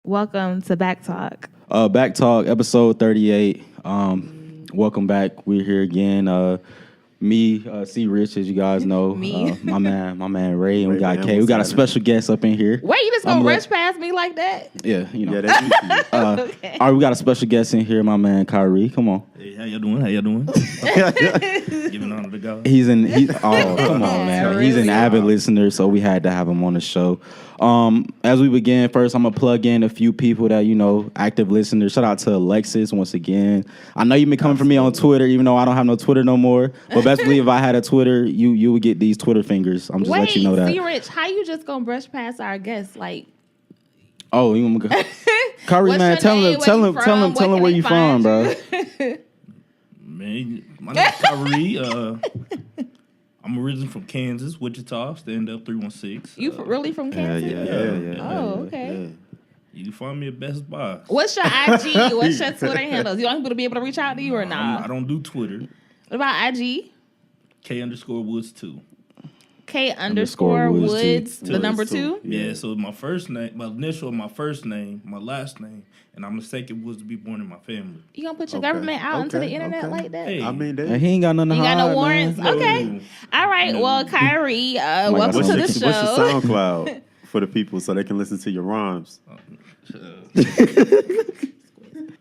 Welcome to BAKTalk. BAKTalk, episode 38. Welcome back. We're here again. Me, C. Rich, as you guys know. Me. My man Ray, and we got K. We got a special guest up in here. Wait, you just gonna rush past me like that? Yeah, you know. Yeah, that's Okay. All right, we got a special guest in here, my man Kyrie. Come on. Hey, how y'all doing? Giving honor to God. Come on, man. He's an avid listener, so we had to have him on the show. As we begin, first I'm gonna plug in a few people that active listeners. Shout out to Alexis once again. I know you've been coming for me on Twitter, even though I don't have no Twitter no more. But best believe if I had a Twitter, you would get these Twitter fingers. I'm just letting you know that. Wait, Rich, how you just gonna brush past our guests? Like, oh, you want me to go? Kyrie, man, tell him where you from, bro. Man, my name's Kyrie. I'm originally from Kansas, Wichita, stand up 316. You really from Kansas? Yeah. Oh, okay. You can find me at Best Buy. What's your IG? What's your Twitter handles? You want people to be able to reach out to you or I not? don't do Twitter. What about IG? K_Woods 2. K_Woods, the number 2? Yeah, so my first name, my initial of my first name, my last name, and I'm the second was to be born in my family. You gonna put your government out into the internet like that? Hey, I mean, And he ain't got nothing to You got hide, no warrants? man. Okay. All right. Well, Kyrie, welcome what's to your the show. SoundCloud for the people so they can listen to your rhymes?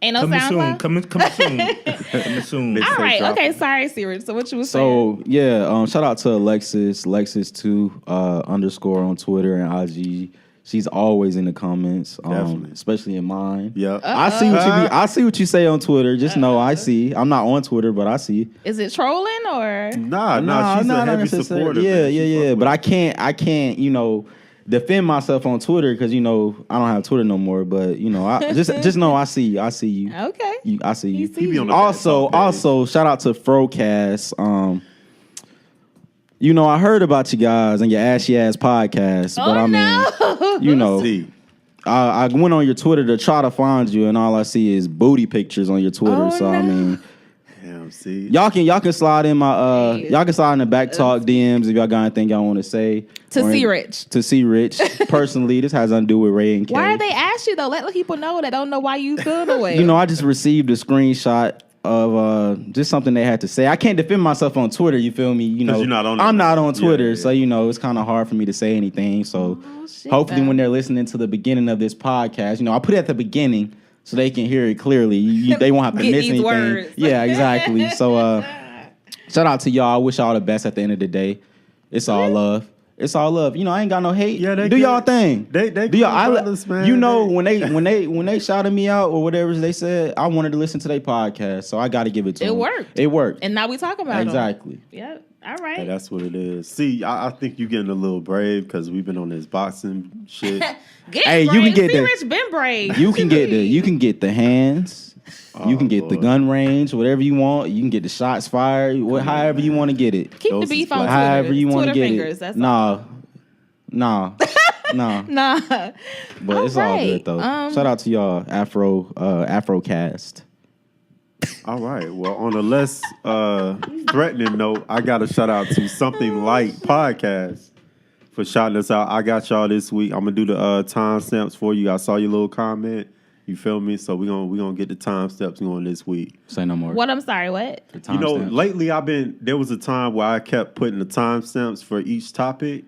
Ain't no coming SoundCloud? Coming soon. All right. Drop Okay. it. Sorry, Siri. So what you was saying? So yeah, shout out to Alexis 2 _ on Twitter and IG. She's always in the comments, Definitely. especially in mine. Yeah. I see what you say on Twitter. Just know I see. I'm not on Twitter, but I see. Is it trolling or? Nah, she's a not heavy necessarily. supporter. Yeah. But I can't, defend myself on Twitter because I don't have Twitter no more. But I just know I see you. I see you. Okay. I see you. He be on the Also, shout out to Frocast. I heard about you guys and your ashy ass podcast, but I mean, See, I went on your Twitter to try to find you, and all I see is booty pictures on your Twitter. I mean, damn, see. y'all can slide in my y'all can slide in the BAKTalk DMs if y'all got anything y'all want to say. To see Rich. To see Rich. Personally, this has nothing to do with Ray and Kay. Why are they ask you though? Let people know that don't know why you feel the way. I just received a screenshot of just something they had to say. I can't defend myself on Twitter, you feel me? You're not on I'm not on Twitter, yeah. so it's kind of hard for me to say anything. So shit, hopefully man. when they're listening to the beginning of this podcast, I put it at the beginning so they can hear it clearly. They won't have to Get miss these anything. words. Yeah, exactly. So shout out to y'all. I wish y'all the best at the end of the day. It's all love. It's all love. I ain't got no hate. Yeah, they do good. y'all thing. They do y'all. brothers, man. When they shouted me out or whatever they said, I wanted to listen to their podcast, so I got to give it to them. It worked. Worked. And now we talking about exactly. them. Yep. All right. Yeah, that's what it is. See, I think you're getting a little brave because we've been on this boxing shit. Hey, brave. you can get See, the- Rich been brave. You can get the hands. You can get the Lord. gun range, whatever you want. You can get the shots fired, however you want to get it. Keep Those the beef is on black. Twitter. However you want to Twitter get fingers, it. That's Nah. Nah. But it's all good though. Shout out to y'all, Afrocast. All right. Well, on a less threatening note, I got to shout out to Something Light Podcast for shouting us out. I got y'all this week. I'm gonna do the timestamps for you. I saw your little comment. You feel me? So we gonna get the timestamps going this week. Say no more. What? I'm sorry. What? Lately there was a time where I kept putting the timestamps for each topic.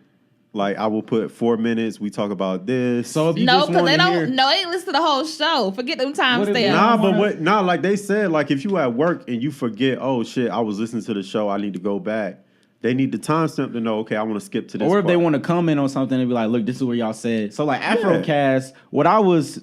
Like I will put 4 minutes. We talk about this. So if you No, just because want they to hear, don't. No, they ain't listen to the whole show. Forget them timestamps. Like they said, like if you at work and you forget, oh shit, I was listening to the show, I need to go back. They need the timestamp to know, okay, I want to skip to this. or if they part. want to comment on something and be like, look, this is what y'all said. So like Afrocast, what I was,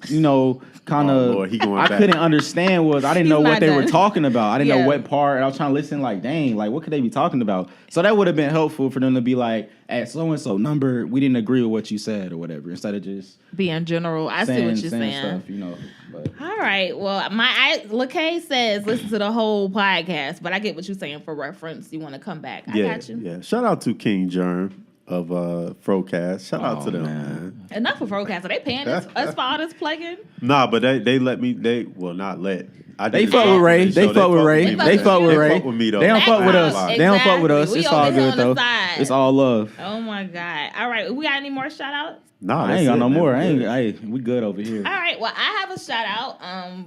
kind of, Lord, he going I back. couldn't understand was I didn't He's know what not they were done. talking about. I didn't Yeah. know what part. And I was trying to listen like, dang, like what could they be talking about? So that would have been helpful for them to be like, at so-and-so number, we didn't agree with what you said or whatever. Instead of just Being general. I see what you're saying. stuff, But All right. Well, LaKay says listen to the whole podcast, but I get what you're saying for reference. You want to come back. I got you. Yeah. Shout out to King Germ. of Frocast. Shout out to them, man. man. Enough of Roadcast. Are they paying us for all this plugging? Nah, but they let me. They will not let. They fuck with Ray. They fuck with Ray. They fuck with Ray. They fuck with me though. They don't fuck with us. Exactly. They don't fuck with us. We It's over all here good on the though. side. It's all love. Oh my God. All right. We got any more shout outs? Nah, I ain't got no more. We good over here. All right. Well, I have a shout out.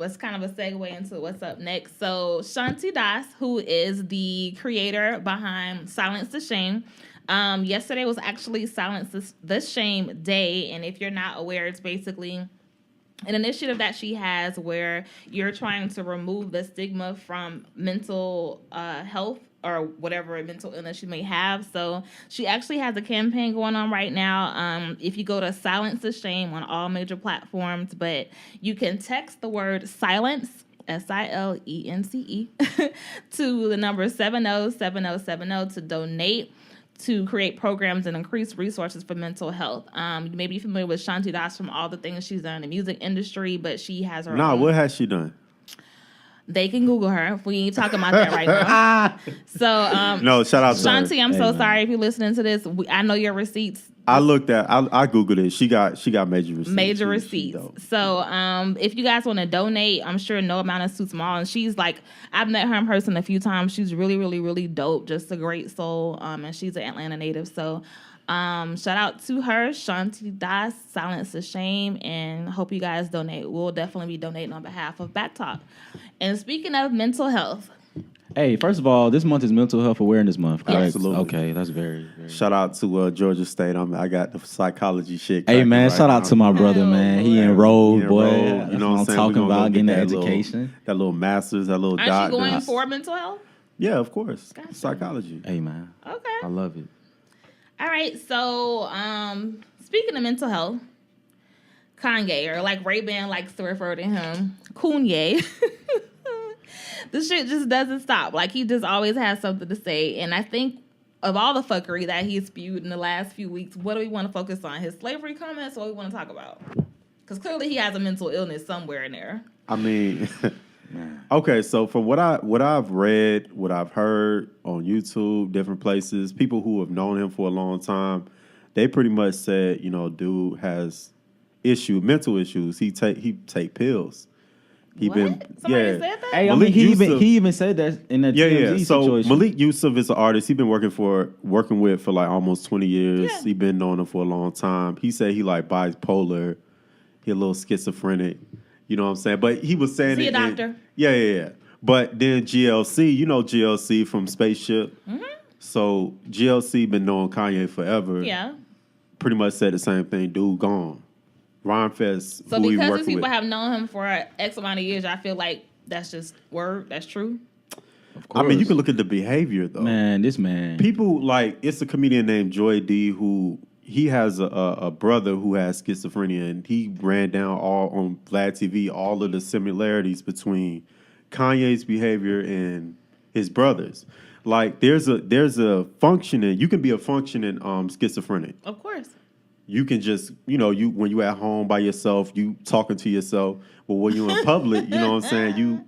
It's kind of a segue into what's up next. So Shanti Das, who is the creator behind Silence the Shame. Yesterday was actually Silence the Shame Day, and if you're not aware, it's basically an initiative that she has where you're trying to remove the stigma from mental health or whatever mental illness you may have. So she actually has a campaign going on right now. If you go to Silence the Shame on all major platforms, but you can text the word silence, SILENCE, to the number 707070 to donate to create programs and increase resources for mental health. You may be familiar with Shanti Das from all the things she's done in the music industry, but she has her own. What has she done? They can Google her. We ain't talking about that right now. So, no, shout out to Shanti, her. I'm so sorry if you're listening to this. I know your receipts. I looked at. I googled it. She got major receipts. Major receipts. So, if you guys want to donate, I'm sure no amount is too small. And she's like, I've met her in person a few times. She's really, really, really dope. Just a great soul. And she's an Atlanta native. So, shout out to her, Shanti Das, Silence the Shame, and hope you guys donate. We'll definitely be donating on behalf of BAKTalk. And speaking of mental health. Hey, first of all, this month is Mental Health Awareness Month. Correct? Absolutely. Okay, that's very. Shout out to Georgia State. I got the psychology shit. Hey man, right shout now. out to my brother, man. He enrolled, boy. You know what I'm saying? talking about getting the that education. That little master's, that little Aren't doctor. you going for mental health? Yeah, of course. Gotcha. Psychology. Hey man, Okay. I love it. All right. So, speaking of mental health, Kanye, or like Ray-Ban likes to refer to him, Kanye. The shit just doesn't stop. Like, he just always has something to say. And I think of all the fuckery that he's spewed in the last few weeks, what do we want to focus on? His slavery comments, or what we want to talk about? Because clearly he has a mental illness somewhere in there. I mean, okay, so from what I've read, what I've heard on YouTube, different places, people who have known him for a long time, they pretty much said, dude has mental issues. He take pills. Somebody said that? Hey, I Malik mean, Yusuf- he even said that in that TMZ So situation. Malik Yusuf is an artist. He's been working with for like almost 20 years. Yeah. He's been knowing him for a long time. He said he like bipolar. He a little schizophrenic. You know what I'm saying? But he was saying Is he a doctor? Yeah. But then GLC, GLC from Spaceship. Mm-hmm. So GLC been knowing Kanye forever. Yeah. Pretty much said the same thing. Dude gone. Rhymefest. So who he because working these people with. have known him for X amount of years, I feel like that's just word. That's true. I mean, you can look at the behavior though. Man, this man. People like, it's a comedian named Joy D who he has a brother who has schizophrenia, and he ran down all on Vlad TV all of the similarities between Kanye's behavior and his brothers. Like there's a functioning. You can be a functioning schizophrenic. Of course. You can just, you when you at home by yourself, you talking to yourself. But when you're in public, you know what I'm saying?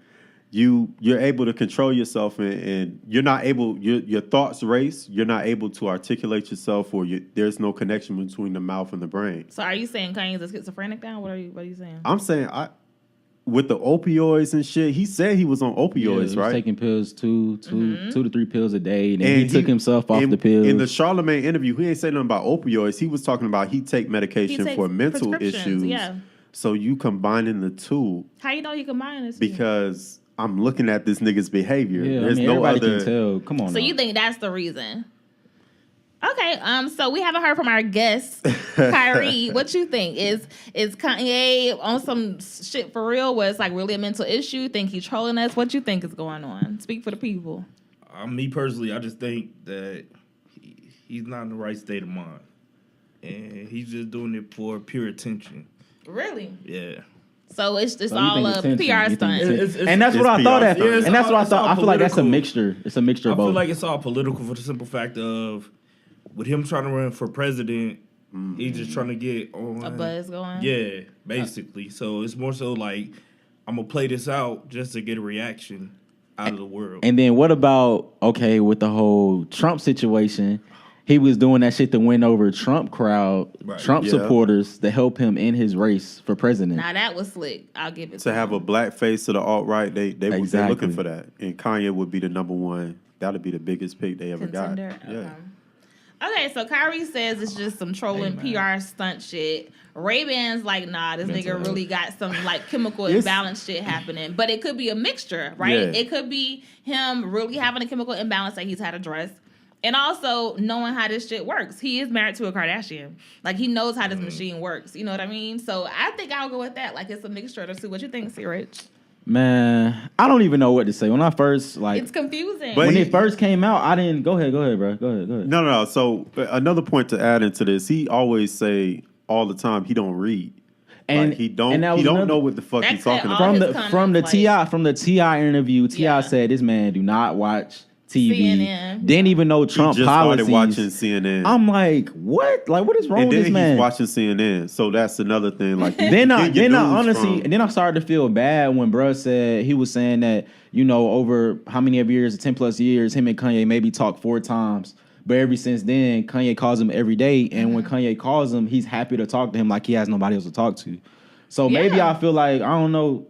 You're able to control yourself, and you're not able. Your thoughts race. You're not able to articulate yourself, or there's no connection between the mouth and the brain. So are you saying Kanye's a schizophrenic now? What are you saying? I'm saying with the opioids and shit. He said he was on opioids, he was right? taking pills, two to 3 pills a day, and he took himself off the pills. In the Charlemagne interview, he ain't saying nothing about opioids. He was talking about he take medication for mental issues. Yeah. So you combining the two. How you know you combine this? Because I'm looking at this nigga's behavior. Yeah, There's no everybody other. can tell. Come on. So you think that's the reason? Okay. So we haven't heard from our guest, Kyrie. What you think? Is Kanye on some shit for real? Where it's like really a mental issue? Think he's trolling us? What you think is going on? Speak for the people. Me personally, I just think that he's not in the right state of mind, and he's just doing it for pure attention. Really? Yeah. So it's just So you all think a attention, PR you think stunt. attention. And that's what I PR thought at stunt. first. Yeah, And that's what I thought. all I feel like that's a political. mixture. It's a mixture I of feel both. like it's all political for the simple fact of with him trying to run for president, he's just trying to get on A buzz going. Yeah, basically. So it's more so like I'm gonna play this out just to get a reaction out of the world. And then what about, with the whole Trump situation? he was doing that shit to win over Trump crowd, Trump supporters to help him in his race for president. Now that was slick. I'll give it to have a black face to the alt-right. They're looking for that. And Kanye would be the number one. That would be the biggest pick they ever contender. got. Yeah. Okay, so Kyrie says it's just some trolling PR stunt shit. Ray-Ban's like, nah, this nigga really got some like chemical imbalance shit happening. But it could be a mixture, right? Yeah. It could be him really having a chemical imbalance that he's had addressed. And also knowing how this shit works. He is married to a Kardashian. Like, he knows how this machine works. You know what I mean? So I think I'll go with that. Like, it's a mixture to see what you think, C. Rich. Man, I don't even know what to say. When I first, like... It's confusing. When it first came out, I didn't... Go ahead, bro. Go ahead. No. So, another point to add into this, he always say all the time he don't read. And like, he don't know what the fuck he's talking about. From the T.I. interview, T.I. said this man do not watch TV. CNN. Didn't even know Trump policies. Started watching CNN. I'm like, what? Like, what is wrong with this man? He's watching CNN. So that's another thing. Like, then I started to feel bad when bruh said he was saying that, you know, over how many years, 10 plus years, him and Kanye maybe talked 4 times. But ever since then, Kanye calls him every day. And when Kanye calls him, he's happy to talk to him like he has nobody else to talk to. So maybe I feel like, I don't know.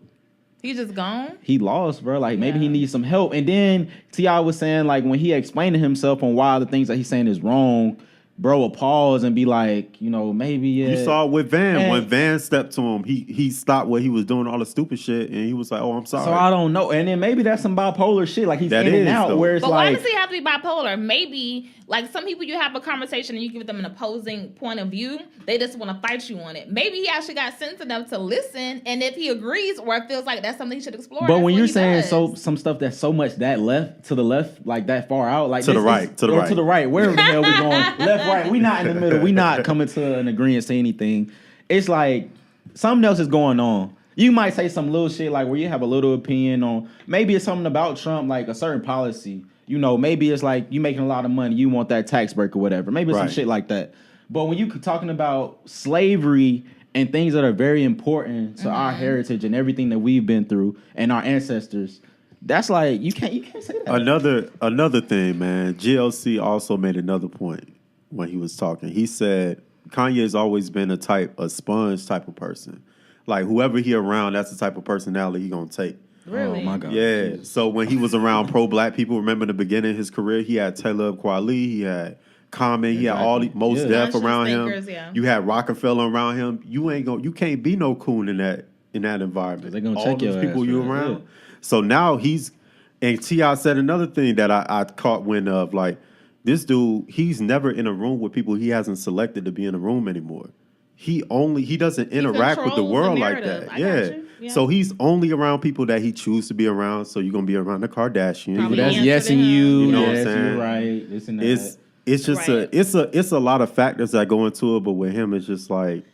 He just gone? He lost, bro. Like, maybe he needs some help. And then T.I. was saying, like, when he explained to himself on why the things that he's saying is wrong, bro will pause and be like, you know, maybe, You saw it with Van. And when Van stepped to him, he stopped what he was doing, all the stupid shit, and he was like, oh, I'm sorry. So I don't know. And then maybe that's some bipolar shit. Like, he's in and out. Where it's but like... why does he have to be bipolar? Maybe, like, some people, you have a conversation and you give them an opposing point of view. They just want to fight you on it. Maybe he actually got sense enough to listen, and if he agrees or it feels like that's something he should explore. But when you're saying some stuff that's so much that left, to the left, like that far out, like to the right, wherever the hell we going, left, right, we not in the middle. We not coming to an agreement to anything. It's like something else is going on. You might say some little shit like where you have a little opinion on. Maybe it's something about Trump, like a certain policy. You know, maybe it's like you making a lot of money, you want that tax break or whatever. Maybe it's some shit like that. But when you talking about slavery and things that are very important to our heritage and everything that we've been through and our ancestors, that's like you can't say that. Another thing, man. GLC also made another point when he was talking. He said Kanye's always been a sponge type of person. Like whoever he around, that's the type of personality he gonna take. Really? Oh my God. Yeah. So when he was around pro-black people, remember in the beginning of his career, he had Talib Kweli, he had Common, he had all the Mos Def around him. Yeah. You had Rockefeller around him. You can't be no coon in that environment. They're gonna all check those your people ass, you around. Yeah. So now and T.I. said another thing that I caught wind of, like, this dude, he's never in a room with people he hasn't selected to be in a room anymore. He doesn't interact with the world like that. Yeah. So he's only around people that he chooses to be around. So you're gonna be around the Kardashians. Probably that's yesing you. You know what I'm yes, saying? You're right. This and that. It's just it's a lot of factors that go into it. But with him, it's just like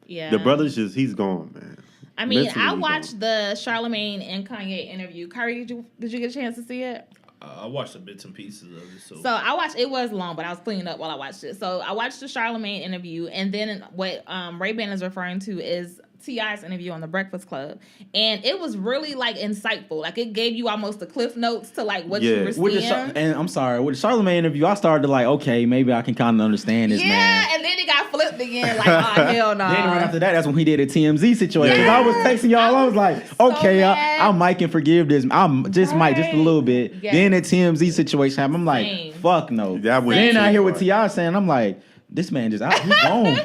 the brother's he's gone, man. I mean, I watched the Charlamagne and Kanye interview. Kyrie, did you get a chance to see it? I watched the bits and pieces of it. So I watched. It was long, but I was cleaning up while I watched it. So I watched the Charlamagne interview, and then what Ray-Ban is referring to is T.I.'s interview on The Breakfast Club, and it was really like insightful. Like it gave you almost the cliff notes to like what you were seeing. And I'm sorry, with the Charlamagne interview, I started to like, okay, maybe I can kind of understand this man. Yeah, and then it got flipped again. Like, oh hell no. Then right after that, that's when he did a TMZ situation. Yeah. I was texting y'all, I was like, okay, I might can forgive this. Might just a little bit. Yes. Then the TMZ situation happened. I'm like, fuck no. Then I hear what T.I. saying. I'm like, this man just out. He's gone.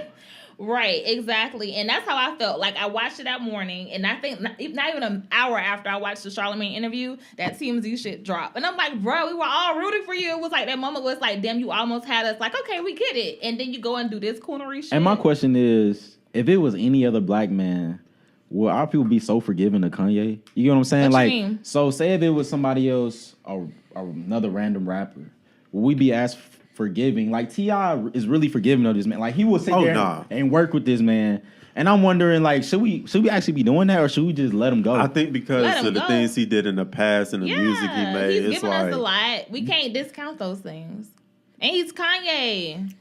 Right, exactly. And that's how I felt. Like, I watched it that morning, and I think not even an hour after I watched the Charlamagne interview, that TMZ shit dropped. And I'm like, bro, we were all rooting for you. It was like, that moment was like, damn, you almost had us like, okay, we get it. And then you go and do this coonery shit. And my question is, if it was any other black man, would our people be so forgiving to Kanye? You know what I'm saying? What like, you mean? So say if it was somebody else, or another random rapper, would we be as forgiving? Like T.I. is really forgiving of this man. Like he will sit there and work with this man. And I'm wondering, like, should we actually be doing that, or should we just let him go? I think because of the things he did in the past and the music he made, he's giving us a lot. We can't discount those things. And he's Kanye.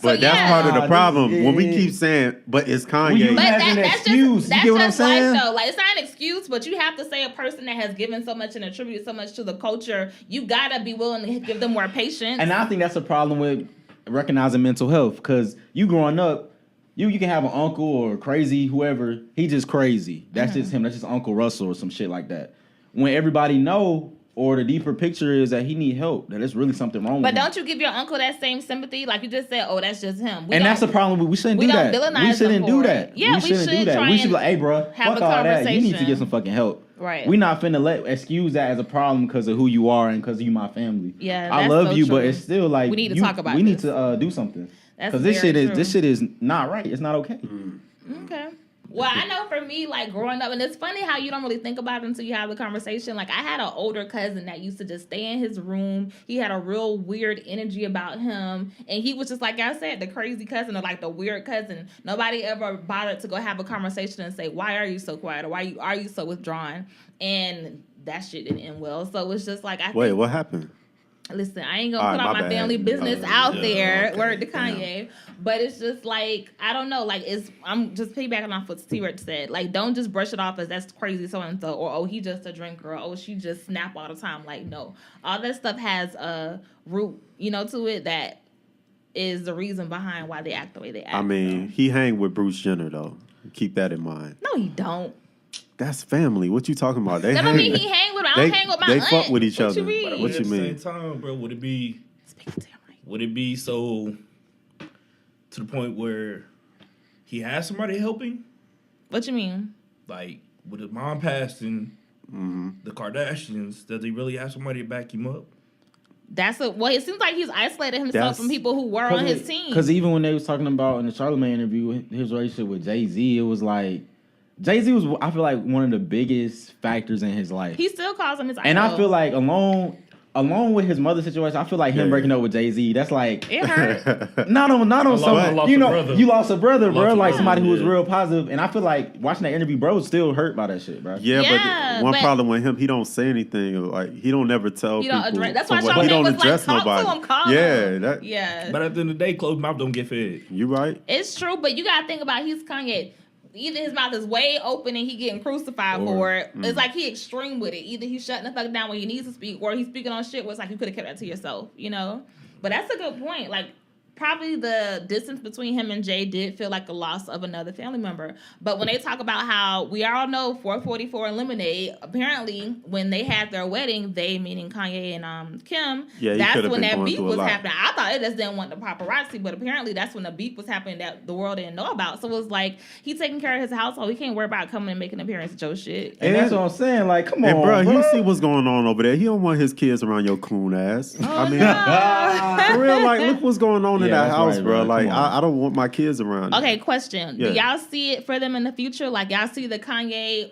But that's part of the problem. When we keep saying, but it's Kanye. But that's just you get what I'm saying? Life, though. Like, it's not an excuse, but you have to say a person that has given so much and attributed so much to the culture, you gotta be willing to give them more patience. And I think that's a problem with recognizing mental health, because you growing up, you can have an uncle or crazy whoever. He just crazy. That's just him. That's just Uncle Russell or some shit like that. When everybody know, or the deeper picture is that he need help, that there's really something wrong with him. But don't you give your uncle that same sympathy? Like you just said, oh, that's just him. And that's the problem. We shouldn't do that. We shouldn't do that. Yeah, we shouldn't do that. We should be like, hey, bro, fuck all that. You need to get some fucking help. Right. We not finna excuse that as a problem because of who you are and because you my family. Yeah, I love you, but it's still like we need to talk about. We need to do something because this shit is not right. It's not okay. Okay. Well, I know for me, like growing up, and it's funny how you don't really think about it until you have the conversation. Like I had an older cousin that used to just stay in his room. He had a real weird energy about him, and he was just like I said, the crazy cousin or like the weird cousin. Nobody ever bothered to go have a conversation and say, "Why are you so quiet?" or "Why are you so withdrawn?" And that shit didn't end well. So it's just like Wait, what happened? Listen, I ain't gonna put all my family business out there. Okay. Word to Kanye. But it's just like, I don't know, like I'm just piggybacking off what T-Rex said. Like, don't just brush it off as that's crazy so-and-so, or oh, he just a drinker, or oh, she just snap all the time. Like, no. All that stuff has a root, to it that is the reason behind why they act the way they act. I mean, he hang with Bruce Jenner, though. Keep that in mind. No, he don't. That's family. What you talking about? They that don't mean he hang with him. I don't hang with my aunt. They fuck with each other. What you mean? What you mean? At the same time, bro, would it be so to the point where he has somebody helping? What you mean? Like, with his mom passing, the Kardashians, does he really have somebody to back him up? It seems like he's isolated himself from people who were on his team. Because even when they was talking about in the Charlamagne interview, his relationship with Jay-Z, it was like, Jay-Z was, I feel like, one of the biggest factors in his life. He still calls him his idol. And I feel like along with his mother situation, I feel like him breaking up with Jay-Z, that's like... It hurt. Not on something... You lost a brother, bro. Like somebody who was real positive. And I feel like watching that interview, bro, was still hurt by that shit, bro. Yeah, but problem with him, he don't say anything. Like, he don't never tell people. That's why Charlamagne was like, talk to him, call him. Yeah. But at the end of the day, closed mouth don't get fed. You right. It's true, but you got to think about he's Kanye. Either his mouth is way open and he getting crucified for it. It's like he extreme with it. Either he's shutting the fuck down when he needs to speak, or he's speaking on shit where it's like you could have kept that to yourself, But that's a good point. Like, probably the distance between him and Jay did feel like a loss of another family member. But when they talk about how we all know 444 and Lemonade, apparently when they had their wedding, they, meaning Kanye and Kim, that's when that beef was happening. I thought it just didn't want the paparazzi, but apparently that's when the beef was happening that the world didn't know about. So it was like, he's taking care of his household. He can't worry about coming and making an appearance at your shit. And that's what I'm saying. Like, come on, bro. You see what's going on over there. He don't want his kids around your coon ass. I mean, for real, like, look what's going on in that house, right, bro. Like, I don't want my kids around. Okay, question. Do y'all see it for them in the future? Like, y'all see the Kanye,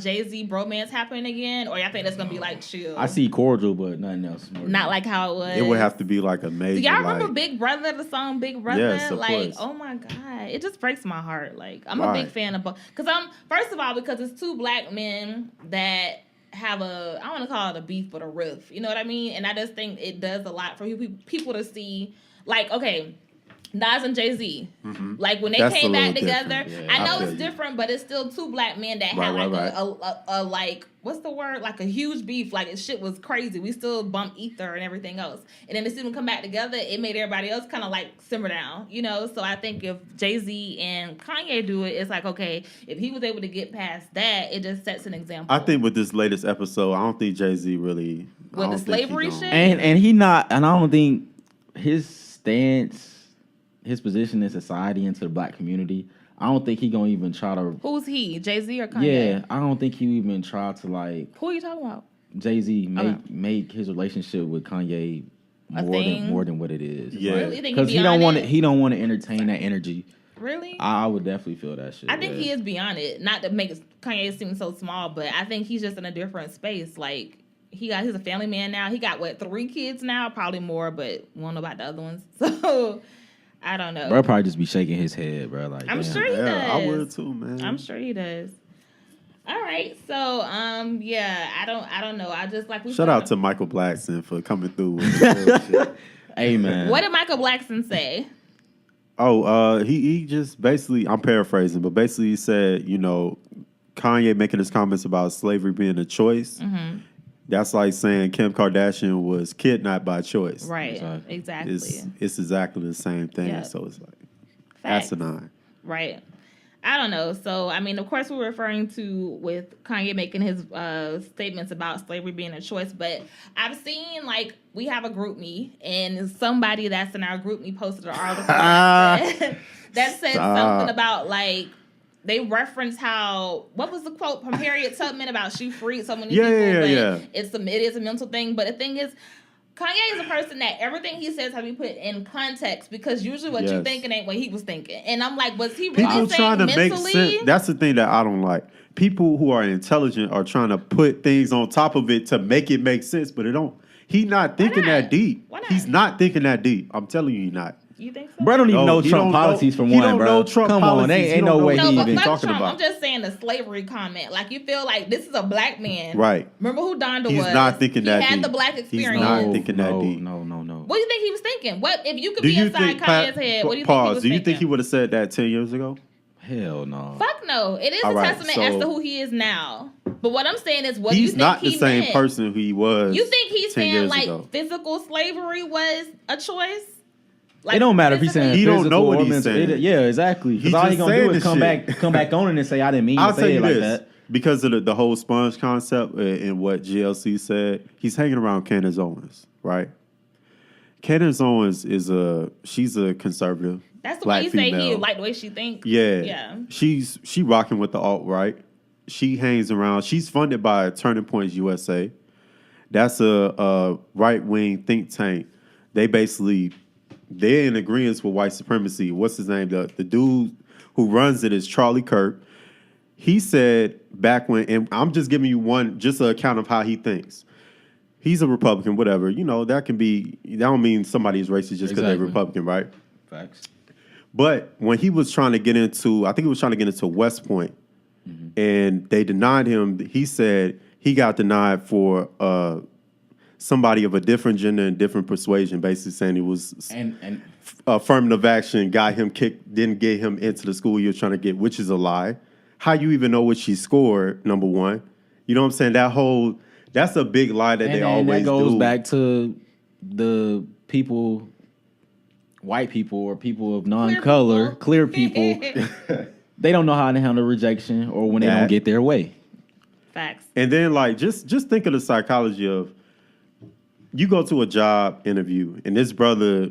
Jay-Z bromance happening again? Or y'all think that's going to be, like, chill? I see cordial, but nothing else. Not like how it was. It would have to be, like, a major, do y'all remember Big Brother, the song Big Brother? Yes, of like, course. Oh, my God. It just breaks my heart. Like, I'm a big fan of both. First of all, because it's two black men that have I don't want to call it a beef, but a riff. You know what I mean? And I just think it does a lot for people to see. Like, okay, Nas and Jay-Z. Like, when they came back together, I know it's different, but it's still two black men that had a like, what's the word? Like a huge beef. Like, shit was crazy. We still bump ether and everything else. And then to see them come back together, it made everybody else kind of like simmer down, So I think if Jay-Z and Kanye do it, it's like, okay, if he was able to get past that, it just sets an example. I think with this latest episode, I don't think Jay-Z really... With the slavery shit? And he not... And I don't think his stance... his position in society and to the black community, I don't think he gonna even try to... Who's he? Jay-Z or Kanye? Yeah, I don't think he even try to like... Who are you talking about? Jay-Z make his relationship with Kanye more than what it is. Yeah. Really? Because he don't want to entertain that energy. Really? I would definitely feel that shit. I think he is beyond it. Not to make Kanye seem so small, but I think he's just in a different space. Like, he's a family man now. He got, 3 kids now? Probably more, but we don't know about the other ones. So... I don't know. Bro probably just be shaking his head, bro. Like, I'm sure he does. I would too, man. I'm sure he does. All right, so I don't know. I just shout out to Michael Blackson for coming through with the bullshit. Hey, man. What did Michael Blackson say? Oh, he just basically, I'm paraphrasing, but basically he said, Kanye making his comments about slavery being a choice. That's like saying Kim Kardashian was kidnapped by choice. Right. Exactly. It's exactly the same thing. Yep. So it's like Facts. asinine. Right. I don't know. So, I mean, of course, we're referring to with Kanye making his statements about slavery being a choice. But I've seen, like, we have a group me, and somebody that's in our group me posted an article that said something about, like, they reference how, what was the quote from Harriet Tubman about she freed so many people, but it is a mental thing. But the thing is, Kanye is a person that everything he says have to be put in context, because usually what you thinking ain't what he was thinking. And I'm like, was he really People saying trying to mentally? make sense. That's the thing that I don't like. People who are intelligent are trying to put things on top of it to make it make sense, but it don't. He's not thinking that deep. Why not? He's not thinking that deep. I'm telling you, he's not. You think so? Bro don't even know he Trump don't policies know- for he one, don't bro. know Trump Come on, policies. ain't no way He he No, don't but know even. what fuck talking Trump. about. I'm just saying the slavery comment. Like, you feel like this is a black man. Right. Remember who Donda He's was? not thinking that He had deep. the black He's experience. not thinking that deep. No. What do you think he was thinking? What if you could Do be you inside think? Kanye's head? What do you think he Pause. was Do you thinking? think he would have said that 10 years ago? Hell no. Fuck no. It is All a right, testament as so- to who he is now. But what I'm saying is, what do you He's think not he the same meant? person who he was. You think he's 10 saying years like ago. physical slavery was a choice? Like, It don't matter if he's saying He physical don't know what or he's mental. saying. Yeah, exactly. Because He's all he just gonna saying do is this shit. come back on it and say I didn't mean I'll to tell say you it like this. that. Because of the whole sponge concept and what GLC said, he's hanging around Candace Owens, right? Candace Owens she's a conservative. That's the black way you say he female. like the way she thinks. Yeah. Yeah. She rocking with the alt-right. She hangs around. She's funded by Turning Points USA. That's a right-wing think tank. They're in agreement with white supremacy. What's his name? The dude who runs it is Charlie Kirk. He said back when, and I'm just giving you just an account of how he thinks. He's a Republican, whatever. You know, that don't mean somebody is racist just because they're Republican, right? Facts. But when he was trying to get into, I think he was trying to get into West Point, and they denied him. He said he got denied for somebody of a different gender and different persuasion, basically saying he was And affirmative action got him kicked, didn't get him into the school you're trying to get, which is a lie. How you even know what she scored? Number one, you know what I'm saying? That's a big lie that they always that goes do. back to the people, white people or people of non-color, clear people. They don't know how to handle rejection or when they don't get their way. Facts. And then, like, just think of the psychology of, you go to a job interview and this brother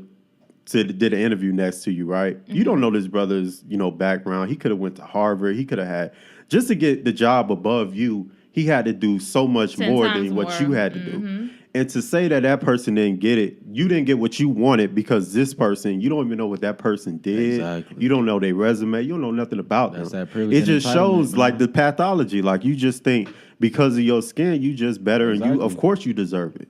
did an interview next to you, right? You don't know this brother's, background. He could have went to Harvard. He could have had, just to get the job above you, he had to do so much 10 more times than what more. you had to do. And to say that person didn't get it, you didn't get what you wanted because this person, you don't even know what that person did. Exactly. You don't know their resume. You don't know nothing about That's them. that privilege It and just entitlement, shows man. like the pathology. Like you just think because of your skin, you just better and Exactly. of course you deserve it.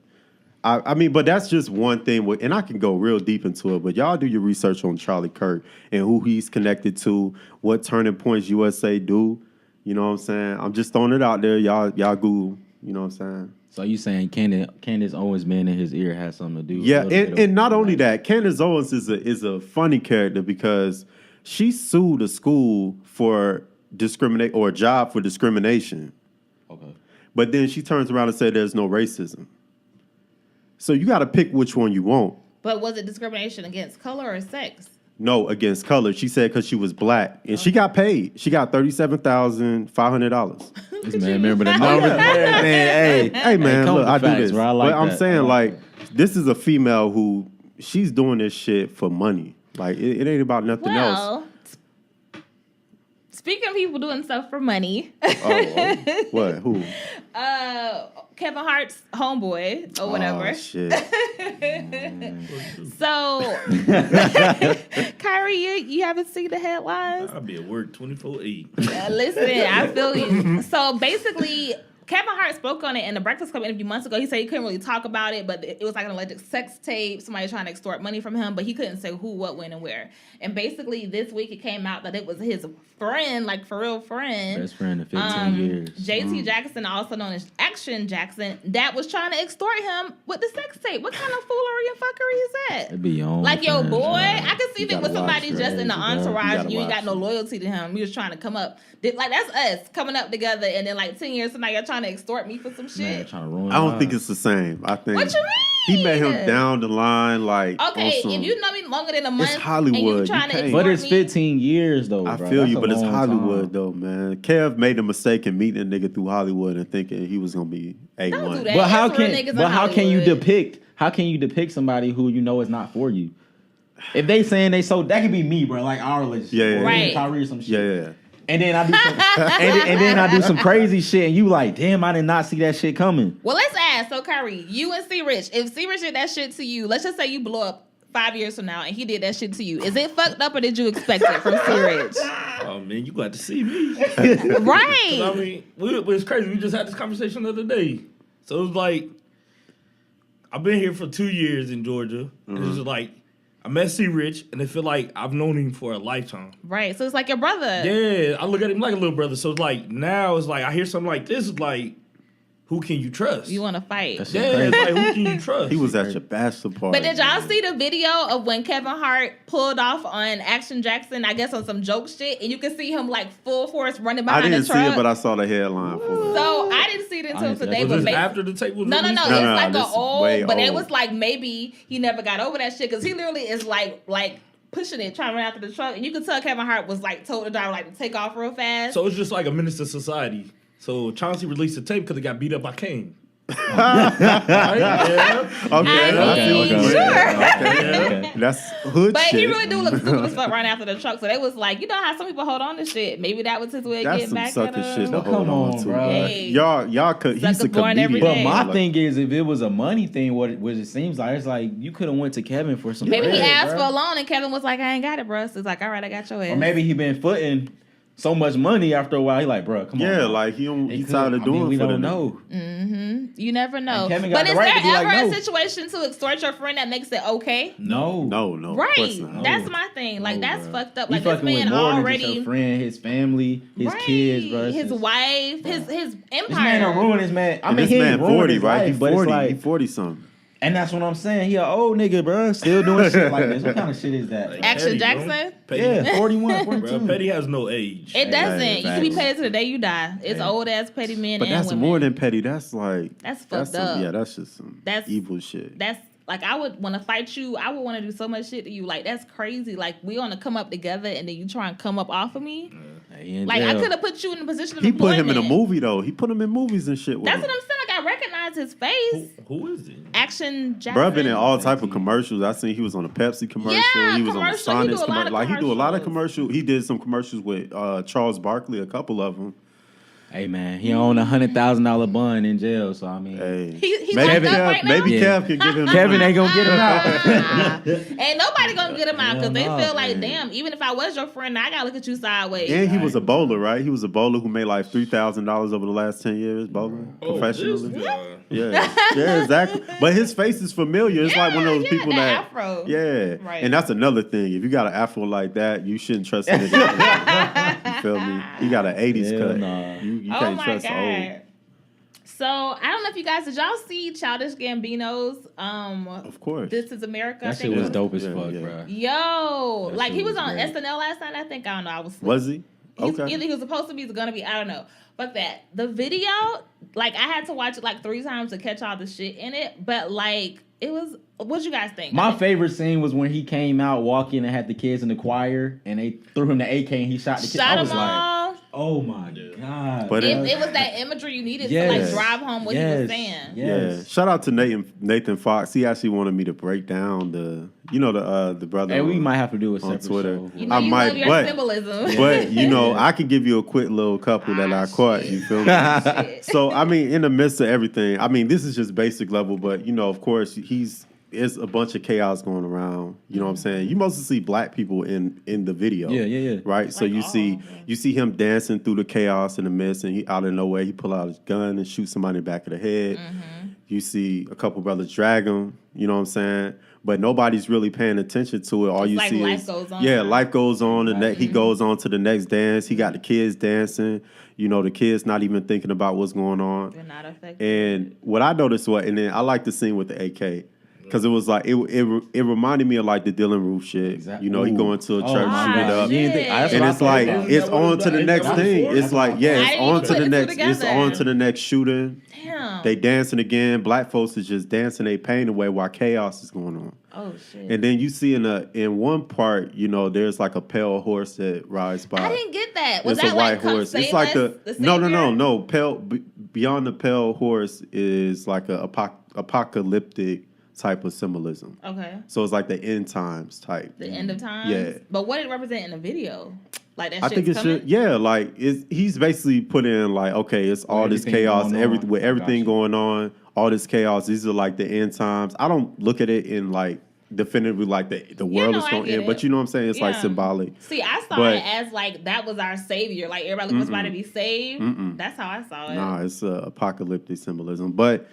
I mean, but that's just one thing, and I can go real deep into it, but y'all do your research on Charlie Kirk and who he's connected to, what Turning Points USA do. You know what I'm saying? I'm just throwing it out there. Y'all Google, you know what I'm saying? So you saying Candace Owens being in his ear has something to do with Yeah, it? and not only that, Candace Owens is a funny character because she sued a school for discriminate or a job for discrimination. Okay. But then she turns around and said there's no racism. So you got to pick which one you want. But was it discrimination against color or sex? No, against color. She said because she was black. And she got paid. She got $37,500. This man remember the numbers and everything. Hey, man, come look, with I the do facts, this. bro. I like but I'm that. saying, I like like, this is a female who, she's doing this shit for money. Like, it ain't about nothing else. Well, speaking of people doing stuff for money, What? Who? Kevin Hart's homeboy or whatever. Oh, shit. So, Kyrie, you haven't seen the headlines? I'll be at work 24/8. Listen, I feel you. So basically, Kevin Hart spoke on it in the Breakfast Club interview months ago. He said he couldn't really talk about it, but it was like an alleged sex tape, somebody trying to extort money from him, but he couldn't say who, what, when, and where. And basically, this week it came out that it was his friend, like for real friend. Best friend of 15 years. JT Jackson, also known as Action Jackson, that was trying to extort him with the sex tape. What kind of foolery and fuckery is that? It'd be your own Like, yo, friends, boy, man. I can see if it was gotta somebody watch just in the crazy, bro. entourage and you ain't watch got no loyalty to him. You was trying to come up. Like, that's us coming up together, and then, like, 10 years from now, you're trying trying to extort me for some shit. Man, trying to ruin I don't lives. think it's the same. I think What you mean? he met him down the line, like Okay, on some, if you know me longer than a month, it's Hollywood. and you You trying to can't- extort But it's me, 15 years though. I bro. feel That's you, a but it's long Hollywood time. though, man. Kev made the mistake in meeting a nigga through Hollywood and thinking he was gonna be A1. Don't do that. But how It's real can niggas in how can you Hollywood. depict somebody who you know is not for you? If they saying they so that could be me, bro. Like our relationship, Yeah. or Right. Kyrie or some shit. Yeah. And then I do some, and then I do some crazy shit, and you like, damn, I did not see that shit coming. Well, let's ask. So, Kyrie, you and C Rich, if C Rich did that shit to you, let's just say you blow up 5 years from now, and he did that shit to you. Is it fucked up, or did you expect it from C Rich? Oh man, you got to see me. Right. I mean, it's crazy. We just had this conversation the other day. So it was like, I've been here for 2 years in Georgia, and it's just like, I met C Rich, and I feel like I've known him for a lifetime. Right. So it's like your brother. Yeah, I look at him like a little brother. So it's like, now it's like, I hear something like this, it's like, who can you trust? You want to fight. That's Yeah, crazy. it's like, who can you trust? He was at your bachelor party. But did y'all see the video of when Kevin Hart pulled off on Action Jackson, I guess on some joke shit, and you can see him like full force running I behind didn't the see truck? it, but I saw the headline for it. So I didn't see it until didn't see that. today. Was But this maybe, after the tape was no, released? it's No, like this a is way old, but it old. was like maybe he never got over that shit because he literally is like pushing it, trying to run after the truck, and you could tell Kevin Hart was like told the driver like to take off real fast. So it's just like a menace to society. So Chauncey released the tape because it got beat up by Kane. Okay, I I see what mean, you're sure. saying. Okay. That's hood But shit. he really do look stupid as fuck running after the truck. So they was like, you know how some people hold on to shit. Maybe that was his way of That's getting some back sucker at shit to him. Come hold on on, to. bro. Hey. Y'all could. He's a Sucker born every comedian. day. But my Like- thing is, if it was a money thing, what it seems like, it's like you could have went to Kevin for some. Maybe he bread, asked bro. for a loan and Kevin was like, I ain't got it, bro. So it's like, all right, I got your ass. Or maybe he been footing so much money after a while. He like, bro, come on. Yeah, bro. like he They he's could- tired of I mean, doing we for don't the know. You never know. And Kevin got But the is right there to be like, ever no. a situation to extort your friend that makes it okay? No. No, of course Right. not. That's my thing. Like, No, that's bro. fucked up. He Like, this fucking with man more than just already. your friend, his family, his Right. kids, bro. It's His just- wife, his This empire. man done ruined his man. I And mean, this he man ain't ruined 40, his right? life, He but 40. it's like, He 40 something. and that's what I'm saying. He an old nigga, bro. Still doing shit like this. What kind of shit is that? Action Petty, bro. Jackson? Petty. Yeah, 41, Bro, 42. Petty has no age. It doesn't. Yeah, You can be facts. petty to the day you die. It's old ass petty men But and that's women. more than petty. That's like That's fucked some, up. Yeah, that's just some That's- evil shit. That's like I would want to fight you. I would want to do so much shit to you. Like that's crazy. Like we want to come up together and then you try and come up off of me. He in Like I jail. could have put you in a position of He put him in a employment. movie though. He put him in movies and shit. With That's him. what I'm saying. Like I recognize his face. Who is it? Action Jackson. Bro, been in all type of commercials. I seen he was on a Pepsi commercial. Yeah, he was commercial. on He the do a Sonics lot commercial. of Like he do a lot of commercials. commercials. He did some commercials with Charles Barkley, a couple of them. Hey man, he owned $100,000 bond in jail. So I mean, Hey, He maybe locked up right now? maybe Yeah. Kev can give him. Kevin ain't gonna get him out. Ain't nobody gonna get him out because they Hell feel no, like, man. damn, even if I was your friend, I gotta look at you sideways. And he was a bowler, right? He was a bowler who made like $3,000 over the last 10 years bowling professionally. This guy. Yeah, exactly. But his face is familiar. It's like one of those Yeah, people that that, afro. yeah. Right. And that's another thing. If you got an afro like that, you shouldn't trust him. You feel me? He got an 80s Hell cut. nah. You Oh can't my trust the old. god. So I don't know if you guys did y'all see Childish Gambino's Of course. This Is America. I That think shit was it dope as Yeah, fuck, yeah. bro. Yo, That like shit he was was on great. SNL last night. I think I don't know. I was asleep. Was he? He's, Okay. Either he was supposed to be, he's gonna be. I don't know. Fuck that. The video, like I had to watch it like 3 times to catch all the shit in it. But like it was. What you guys think? My favorite scene was when he came out walking and had the kids in the choir and they threw him the AK and he shot the kids. Shot I was them like, all. oh my god. But It was that imagery you needed to Yes. like drive home what he was saying. Yes. Yeah. Shout out to Nathan Fox. He actually wanted me to break down the brother. Hey, we on- might have to do a on separate Twitter. show. You know, I you might, love your but symbolism. but you know, I could give you a quick little couple that I caught. You feel me? Shit. So I mean, in the midst of everything, I mean, this is just basic level, but you know, of course, it's a bunch of chaos going around. You know what I'm saying? You mostly see black people in the video. Yeah. Right? So Like, you see him dancing through the chaos in the midst, and he out of nowhere he pull out his gun and shoot somebody in the back of the head. Mm-hmm. You see a couple brothers drag him. You know what I'm saying? But nobody's really paying attention to it. All It's you like see life is goes on. yeah, life goes on, and Right. he goes on to the next dance. He got the kids dancing. You know, the kids not even thinking about what's going on. They're not affected. And what I noticed and then I like the scene with the AK. Because it was like it reminded me of like the Dylan Roof shit. Exactly. You know, he going to a church, my shoot it up, God. and it's like it's on to the next thing. It's like I it's didn't on even to put the the two next. It's together. on to the next shooting. Damn. They dancing again. Black folks is just dancing their pain away while chaos is going on. Oh shit. And then you see in one part, you know, there's like a pale horse that rides by. I didn't get that. Was It's that a white like come horse. save It's like us, the no. savior? Pale beyond the pale horse is like a apocalyptic type of symbolism. Okay. So it's like the end times type. The end of times. Yeah. But what did it represent in the video? Like that I think it should. Yeah, like he's basically put in like, okay, it's all this Everything chaos, going on. with everything Gotcha. going on, all this chaos. These are like the end times. I don't look at it in like definitively like the world no, is I going to get end, but it. you know what I'm saying? It's like Yeah. symbolic. See, I saw But- it as like that was our savior. Like everybody was about to be saved. That's how I saw it. Nah, it's apocalyptic symbolism. But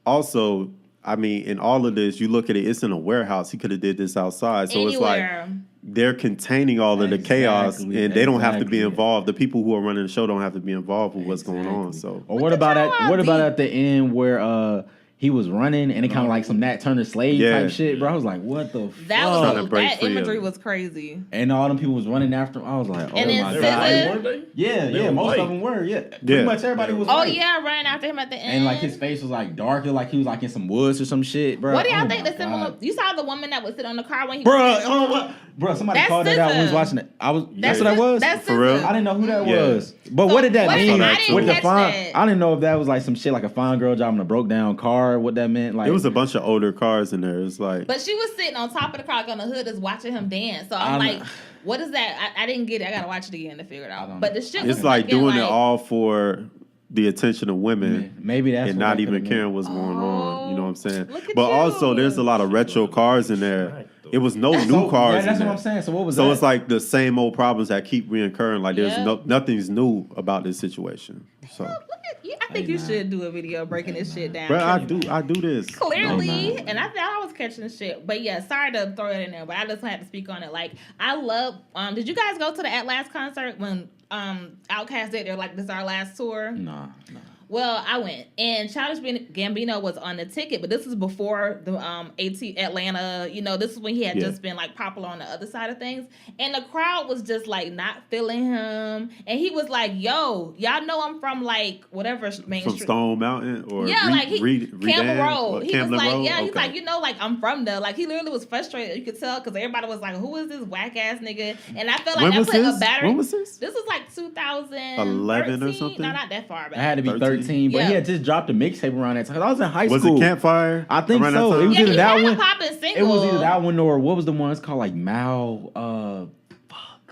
also, I mean, in all of this, you look at it, it's in a warehouse. He could have did this outside. So it's like Anywhere. they're containing all of the chaos, Exactly, and they don't have to be exactly. involved. The people who are running the show don't have to be involved with what's going on. So Or what about y'all What about deep. at the end where he was running and it kind of like some Nat Turner slave Yeah. type shit, bro? I was like, what the fuck? That Trying to was break that free of imagery it. was crazy. And all them people was running after him. I was like, oh And then my SZA- god. Weren't they? Yeah, They were most white. of them were. Yeah, Yeah. pretty much everybody was. Oh white. yeah, running after him at the end. And like his face was like darker, like he was like in some woods or some shit, bro. What do y'all Oh think my the similar? God. You saw the woman that would sit on the car when he. Bro, somebody That's called that out when we was SZA. watching it. That's That's what that was. That's For real? SZA. I didn't know who that Yeah. was. But So what did that what mean? did- I didn't With the catch fine, that. I didn't know if that was like some shit like a fine girl driving a broke down car. What that meant? Like it was a bunch of older cars in there. It's like But she was sitting on top of the car like on the hood, just watching him dance. So I'm I like, know. what is that? I didn't get it. I gotta watch it again to figure it I out. don't But know. the shit was it's like fucking, doing it like, all for the attention of women. maybe that's And what not that even could've caring meant. what's going on. You know what I'm saying? Look at But you. also, there's a lot of retro cars in there. It was no new So, cars. yeah, that's in what I'm there. saying. So what was So that? it's like the same old problems that keep reoccurring. Like there's Yeah. nothing's new about this situation. So, Look at you. I think Hey, you man. should do a video breaking this shit down. bro, I do this. Clearly, No, man. and I thought I was catching shit. But yeah, sorry to throw it in there, but I just had to speak on it. Like, I love. Did you guys go to the At Last concert when Outkast did? They're like, this is our last tour. Nah. Well, I went, and Childish Gambino was on the ticket, but this was before the Atlanta. You know, this is when he had Yeah. just been like popular on the other side of things, and the crowd was just like not feeling him, and he was like, "Yo, y'all know I'm from like whatever Main From Street." Stone Mountain or Yeah, like he Campbell Road. What, He Camden was like, Road? yeah, he's Okay. like, you know, like I'm from there. Like he literally was frustrated. You could tell because everybody was like, who is this whack ass nigga? And I felt like When that was put this? a battery. When was this? This was like 2011 11 or something? No, not that far back. I had to be 13. 13, but Yeah. he had just dropped a mixtape around that time. I was in high Was school. it Campfire? I think around that so. time? It was Yeah, either he that had one. a poppin' single. It was either that one or what was the one? It's called like Mal.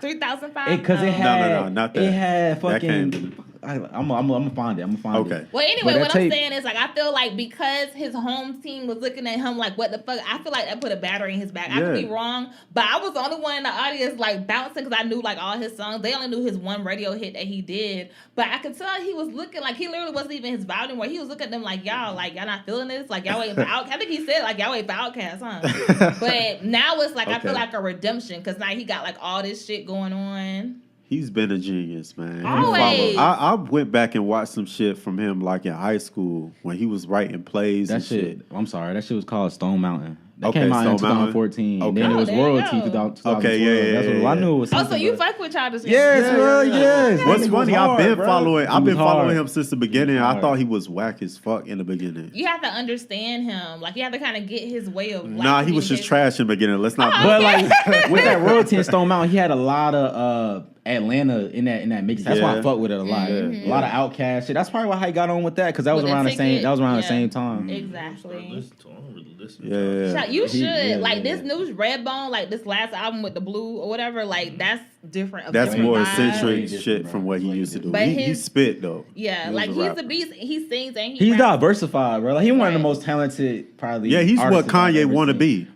3005. Because it had No, not that. It had That fucking. came- I'm gonna find it. I'm gonna find Okay. it. Well, anyway, But that what I'm tape- saying is, like, I feel like because his home team was looking at him like, what the fuck? I feel like that put a battery in his back. I could be Yeah. wrong, but I was the only one in the audience, like, bouncing because I knew, like, all his songs. They only knew his one radio hit that he did. But I could tell he was looking, like, he literally wasn't even his volume where he was looking at them like, y'all not feeling this? Like, y'all waiting for Outkast? I think he said, like, y'all waiting for Outkast, huh? But now it's, like, I feel Okay. like a redemption because now he got, like, all this shit going on. He's been a genius, man. He Always. I went back and watched some shit from him like in high school when he was writing plays That and shit. I'm sorry. That shit was called Stone Mountain. That Okay, came out in Stone Mountain. 2014. Okay. Then it Oh, was there you royalty go. 2012. Okay, yeah, That's what yeah, I yeah. knew it was. Oh, so something, you but- fuck with Childish? Yes, bro. Yes. What's He was funny? hard, I've been bro. following. He I've been was hard. following him since the beginning. I hard. thought he was whack as fuck in the beginning. You have to understand him. Like, you have to kind of get his way of life. Nah, he was just trash in the beginning. Let's not. But like with that royalty in Stone Mountain, he had a lot of Atlanta in that mix. That's why I Yeah. fuck with it a lot. Mhm. A lot of Outkast shit. That's probably why he got on with that because that was With the around the same. ticket, That was around the yeah. same time. Exactly. Listen to him. I don't really listen to Yeah, him. yeah. You should. yeah, like, yeah, this new Redbone, like, this last album with the blue or whatever, like, that's different. a That's different more vibe. eccentric Different, shit bro. from what he Way used to do. But He his- spit though. Yeah, He was like, a he's rapper. the beast. He sings and he He's raps. diversified, bro. Like he's one of the Right. most talented, probably. Yeah, he's what artists I've Kanye ever want to seen. be.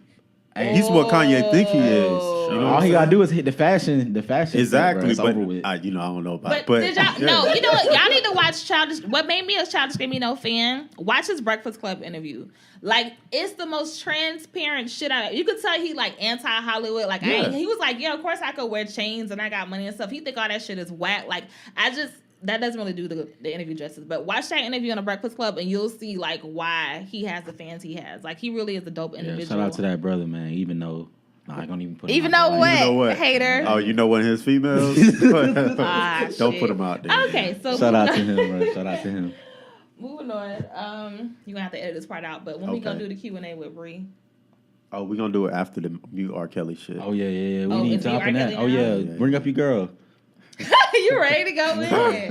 Hey, He's what Kanye think he is. You know Oh. what all I'm he gotta saying? do is hit the fashion. Exactly, It's but over with. I don't know about. But, it. did y'all yeah. no? You know what? Y'all need to watch Childish. What made me a Childish Gambino fan? Watch his Breakfast Club interview. Like, it's the most transparent shit out. You could tell he like anti Hollywood. Like, Yeah. he was like, yeah, of course I could wear chains and I got money and stuff. He think all that shit is whack. Like, I just. that doesn't really do the interview justice. But watch that interview on the Breakfast Club, and you'll see like why he has the fans he has. Like he really is a dope individual. Shout out to that brother, man. Even though I don't even put him even out though there. what, hater. Oh, you know one of his females? Don't shit. put him out there. Okay, so Shout out to him, bro. Shout out to him. moving on. You're gonna have to edit this part out, but when we gonna do the Q&A with Bree? Oh, we're gonna do it after the MuteRKelly shit. Oh yeah. We Oh, need is to hop in MuteRKelly that. now? Oh yeah. Yeah. Bring up your girl. You ready to go in?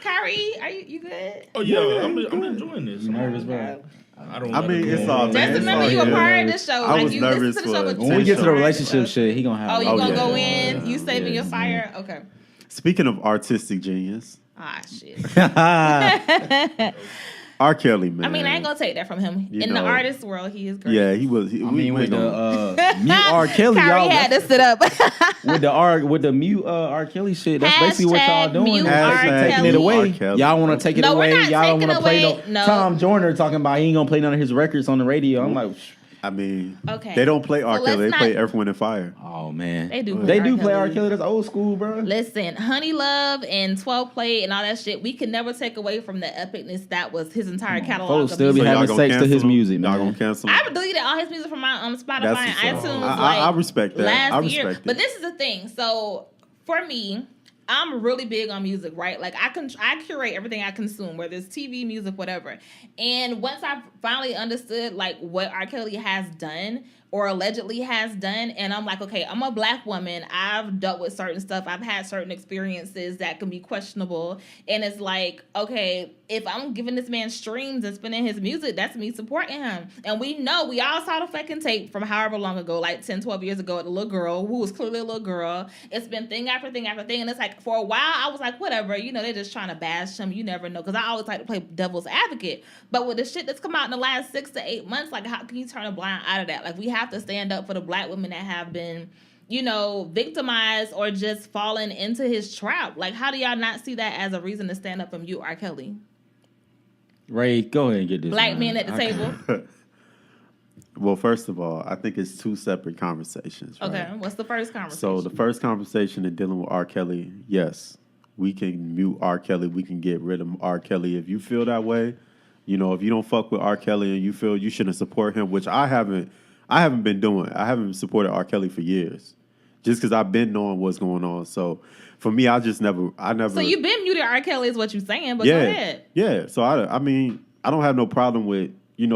Kyrie, are you good? Oh yeah, I'm enjoying this. You nervous, bro? I don't. I mean, it's all Just man. It's remember all you a good. part of the show. I Like was you listen nervous to the show, for but When we get to the part. relationship shit, he gonna have. Oh, you gonna yeah. go in? You saving Yeah, your fire? Okay. Speaking of artistic genius, Ah, shit. R. Kelly, man. I mean, I ain't gonna take that from him. You In the know. artist world, he is great. Yeah, he was. I mean, with the mute R. Kelly, Kyrie y'all. had to sit up. With the mute R. Kelly shit, that's basically what y'all Hashtag doing. mute Y'all R. taking Kelly. it away. R. Kelly. Y'all want to take it No, we're away. not Y'all don't taking want to play away- no. no. Tom Joyner talking about he ain't gonna play none of his records on the radio. I'm like, I mean, Okay. they don't play R. So Kelly. They let's play not- Earth, Wind, and Fire. oh man, They do play R. Kelly. That's old school, bro. Listen, Honey Love and 12 Play and all that shit, we can never take away from the epicness that was his entire catalog. Folks of still be music. having y'all sex gonna to his cancel him? music, Y'all man. gonna cancel him? I've deleted all his music from my Spotify That's and what's up. iTunes. I respect that. Last I year. respect But it. this is the thing. So for me, I'm really big on music, right? Like I curate everything I consume, whether it's TV, music, whatever. And once I finally understood like what R. Kelly has done or allegedly has done, and I'm like, okay, I'm a black woman. I've dealt with certain stuff. I've had certain experiences that can be questionable. And it's like, okay, if I'm giving this man streams and spinning his music, that's me supporting him. And we all saw the fucking tape from however long ago, like 10, 12 years ago, the little girl who was clearly a little girl. It's been thing after thing after thing. And it's like, for a while, I was like, whatever, they're just trying to bash him. You never know. Because I always like to play devil's advocate. But with the shit that's come out in the last 6 to 8 months, like, how can you turn a blind eye to that? Like, we have to stand up for the black women that have been, victimized or just fallen into his trap. Like, how do y'all not see that as a reason to stand up and mute R. Kelly? Ray, go ahead and get this. Black man. men at the table. Well, first of all, I think it's two separate conversations. Right? Okay, what's the first conversation? So the first conversation in dealing with R. Kelly, yes, we can mute R. Kelly. We can get rid of R. Kelly if you feel that way. If you don't fuck with R. Kelly and you feel you shouldn't support him, which I haven't been doing. I haven't supported R. Kelly for years, just because I've been knowing what's going on. So for me, I never. So you've been muted R. Kelly is what you're saying, but yeah, go ahead. yeah. So I mean, I don't have no problem with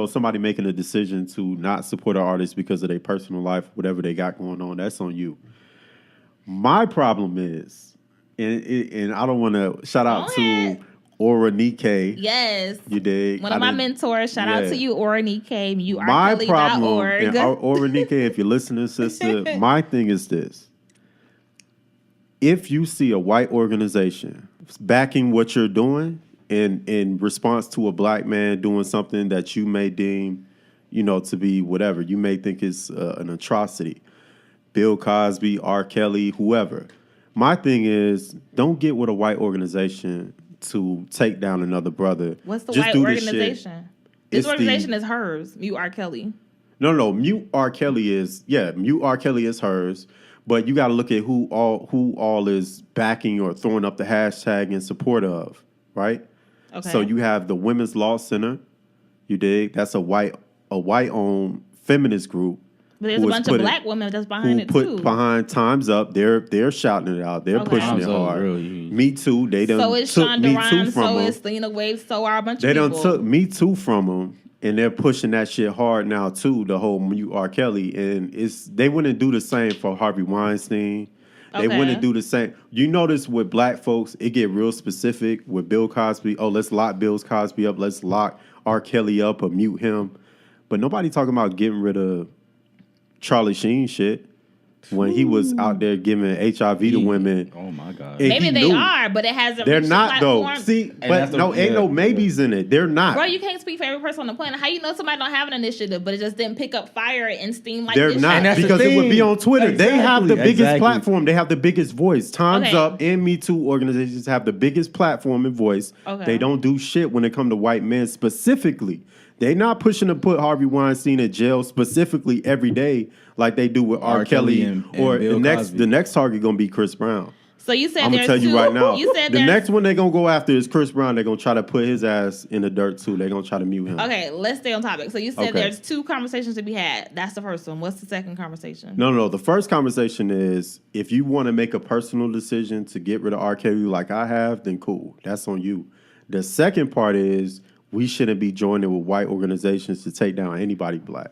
somebody making a decision to not support an artist because of their personal life, whatever they got going on. That's on you. My problem is, and I don't want to shout out to Oranike. Yes. You dig? One of my mentors. Shout out to you, Oranike. My problem, MuteRKelly.org. and Oranike, if you're listening, sister, my thing is this. If you see a white organization backing what you're doing in response to a black man doing something that you may deem, to be whatever, you may think is an atrocity, Bill Cosby, R. Kelly, whoever. My thing is, don't get with a white organization to take down another brother. What's the Just white do this shit. organization? This It's organization is hers. Mute R. Kelly. No, MuteRKelly is MuteRKelly is hers, but you got to look at who all is backing or throwing up the hashtag in support of, right? Okay. So you have the Women's Law Center, you dig? That's a white-owned feminist group. But there's a bunch of black women that's behind it put too. behind Time's Up. They're shouting it out. They're Okay. pushing it Time's Up, hard. really. Me Too. They done So is took Shonda Me Too Rhimes, from so them. is Lena Waves, so are a bunch They of done people. took Me Too from them, and they're pushing that shit hard now too. The whole MuteRKelly, and they wouldn't do the same for Harvey Weinstein. They Okay. wouldn't do the same. You notice with black folks, it get real specific. With Bill Cosby, let's lock Bill Cosby up. Let's lock R. Kelly up or mute him. But nobody talking about getting rid of Charlie Sheen shit when he was out there giving HIV to women. Oh my God. And Maybe he they knew. are, but it hasn't. They're reached the not though. platform. See, And but that's the- no, ain't no yeah, maybes in it. They're not. Bro, you can't speak for every person on the planet. How you know somebody don't have an initiative, but it just didn't pick up fire and steam like They're this not shit? that's the because it would be thing. on Twitter. They have the biggest Exactly. platform. They have the biggest voice. Time's Okay. Up and Me Too organizations have the biggest platform and voice. Okay. They don't do shit when it comes to white men specifically. They not pushing to put Harvey Weinstein in jail specifically every day like they do with R. Kelly and or Bill the Cosby. next target gonna be Chris Brown. So you said I'm gonna there's tell two. you right now. You said the there's next one they're gonna go after is Chris Brown. They're gonna try to put his ass in the dirt too. They're gonna try to mute him. Okay, let's stay on topic. So you said Okay. there's two conversations to be had. That's the first one. What's the second conversation? No. The first conversation is if you want to make a personal decision to get rid of R. Kelly like I have, then cool. That's on you. The second part is we shouldn't be joining with white organizations to take down anybody black.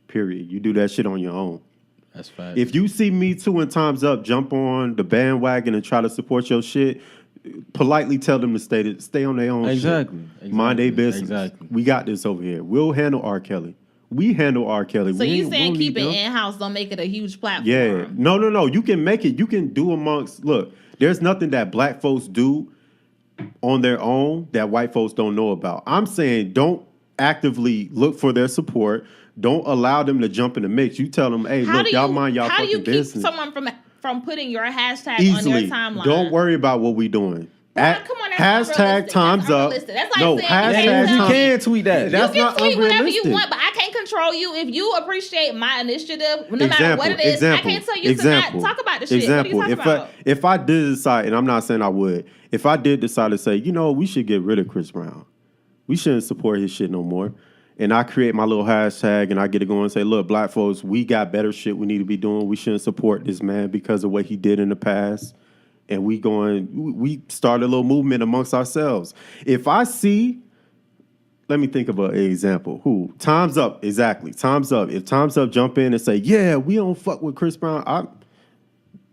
Period. You do that shit on your own. That's fact. If you see Me Too and Time's Up jump on the bandwagon and try to support your shit, politely tell them to stay on their own Exactly. shit. Mind their business. Exactly. We got this over here. We'll handle R. Kelly. We handle R. Kelly. So we you ain't- saying we don't keep need it them. in-house, don't make it a huge platform. Yeah. No. You can make it. You can do amongst. Look, there's nothing that black folks do on their own that white folks don't know about. I'm saying don't actively look for their support. Don't allow them to jump in the mix. You tell them, hey, look, y'all mind y'all How do you fucking keep business. someone from putting your hashtag Easily. on your timeline? Don't worry about what we doing. Well, come on, that's hashtag unrealistic. times That's up. unrealistic. That's like No, saying hashtag you You times- can tweet that. That's you can not tweet whatever you unrealistic. want, but I can't control you. If you appreciate my initiative, no matter what it is, I can't tell you to not talk about the shit. What are you talking about? If I did decide, and I'm not saying I would, if I did decide to say, we should get rid of Chris Brown, we shouldn't support his shit no more, and I create my little hashtag and I get it going and say, look, black folks, we got better shit we need to be doing. We shouldn't support this man because of what he did in the past. And we start a little movement amongst ourselves. If I see, let me think of an example. Who? Time's Up, exactly. Time's Up. If Time's Up jump in and say, yeah, we don't fuck with Chris Brown,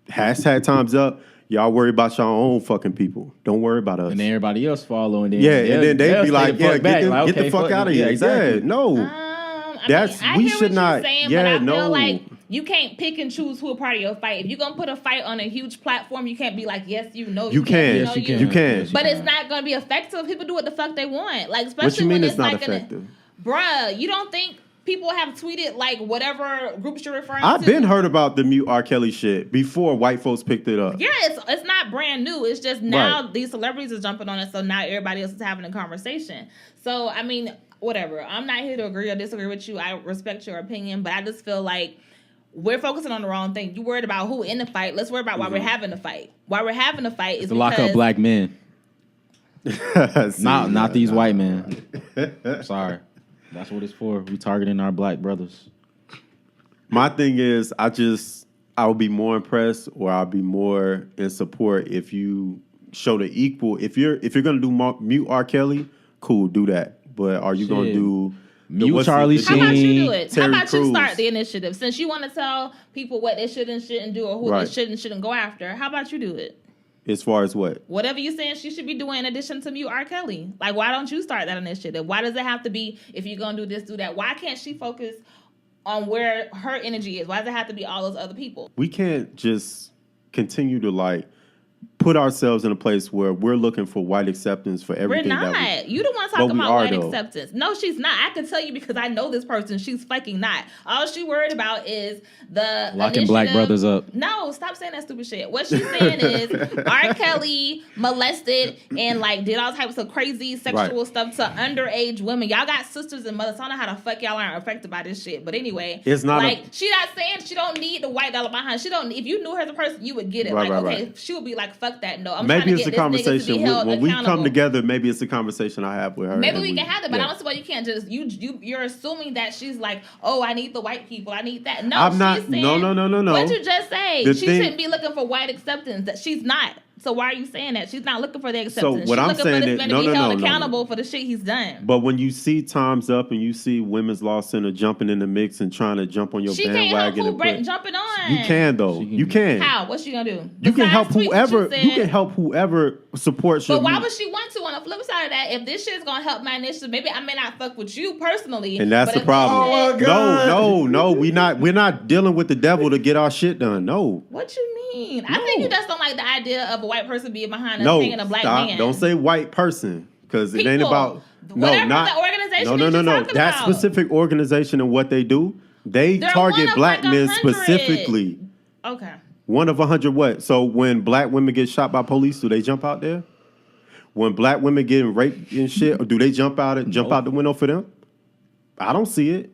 hashtag Time's Up. Y'all worry about y'all own fucking people. Don't worry about us. And then everybody else follow, and then and then they'd be like, get the fuck out of here. Exactly. Yeah, no. I we hear should what not. you're saying, yeah, but I no. feel like you can't pick and choose who a part of your fight. If you're gonna put a fight on a huge platform, you can't be like, yes, You can. you can. You can. But it's not gonna be effective. People do what the fuck they want. Like, especially What you mean when it's it's not like effective? Bruh, you don't think people have tweeted like whatever groups you're referring to? I've been heard about the Mute R. Kelly shit before white folks picked it up. Yeah, it's not brand new. It's just now these celebrities are jumping on it, so now everybody else is having a conversation. So I mean, whatever. I'm not here to agree or disagree with you. I respect your opinion, but I just feel like we're focusing on the wrong thing. You worried about who in the fight. Let's worry about why we're having the fight. Why we're having the fight is To lock up black men. Not these white men. Sorry. That's what it's for. We targeting our black brothers. My thing is, I would be more impressed, or I'll be more in support if you show the equal. If you're gonna do Mute R. Kelly, cool, do that. But are you gonna do Mute Charlie How about you do Sheen? it? Terry How about you Crews. start the initiative? Since you want to tell people what they should and shouldn't do or who Right. they should and shouldn't go after, how about you do it? As far as what? Whatever you're saying she should be doing in addition to Mute R. Kelly. Like, why don't you start that initiative? Why does it have to be, if you're going to do this, do that? Why can't she focus on where her energy is? Why does it have to be all those other people? We can't just continue to put ourselves in a place where we're looking for white acceptance for We're everything. not. You the one But talking we about are, white though. acceptance. No, she's not. I can tell you because I know this person. She's fucking not. All she worried about is the Locking black initiative. brothers up. No, stop saying that stupid shit. What she's saying is R. Kelly molested and did all types of crazy sexual stuff to underage women. Y'all got sisters and mothers. I don't know how the fuck y'all aren't affected by this shit. But anyway, It's not she not saying she don't need the white dollar behind. She don't. If you knew her as a person, you would get it. Right. She would be like, fuck that. No, I'm Maybe trying it's to a get this nigga to be conversation held when we come accountable. together. Maybe it's a conversation I have with her. Maybe and we can have it, but yeah. I don't see why you can't just you're assuming that she's like, oh, I need the white people, I need that. No, I'm not. She's saying, No. What'd you just say? The She thing- shouldn't be looking for white acceptance. That she's not. So why are you saying that? She's not looking for the acceptance. what She's I'm looking saying for this is- man no, to be no, held no. accountable for the shit he's done. But when you see Time's Up and you see Women's Law Center jumping in the mix and trying to jump on your She can't help bandwagon, who and put, jumping on. you can though. You can. How? What's she gonna do? You can help Besides tweet what whoever. said? You can help whoever supports your. But why would she want to? On the flip side of that, if this shit is gonna help my initiative, maybe I may not fuck with you personally. And that's but the if problem. this shit- No. We're not dealing with the devil to get our shit done. No. What you mean? I think you just don't like the idea of a white person being behind us No. singing a black Stop. man. Don't say white person because it ain't People. about. Whatever not the organization No. that you're talking That about. specific organization and what they do, they They're target one of black like men 100. specifically. Okay. One of 100 what? So when black women get shot by police, do they jump out there? When black women getting raped and shit, or do they jump out the window for them? I don't see it.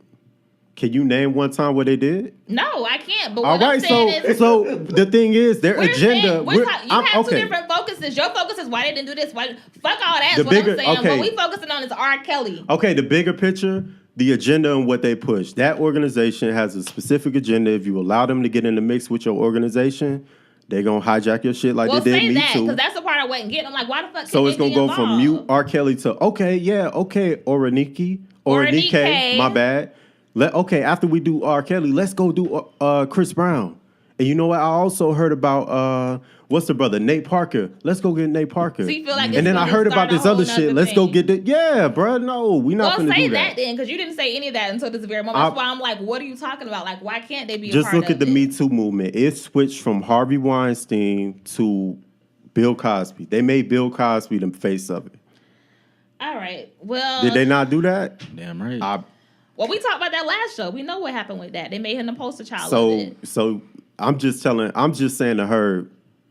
Can you name one time what they did? No, I can't. But All what I'm right, saying is, so the thing is, their agenda. you have two different focuses. Your focus is why they didn't do this. Why? Fuck all that. That's what I'm saying. What we focusing on is R. Kelly. Okay, the bigger picture, the agenda and what they push. That organization has a specific agenda. If you allow them to get in the mix with your organization, they're going to hijack your shit like they did Me Too. Because that's the part I wasn't getting. I'm like, why the fuck so it's going to go from mute R. Kelly to, Oranike, my bad. After we do R. Kelly, let's go do Chris Brown. And you know what? I also heard about, what's the brother? Nate Parker. Let's go get Nate Parker. So you feel like and then I heard about this other shit. Let's go get it. Yeah, bro. No, we're not going to do that. Well, say that then, because you didn't say any of that until this very moment. That's why I'm like, what are you talking about? Like, why can't they be a part of it? Just look at the Me Too movement. It switched from Harvey Weinstein to Bill Cosby. They made Bill Cosby the face of it. All right. Well, did they not do that? Damn right. Well, we talked about that last show. We know what happened with that. They made him the poster child. So I'm just saying to her,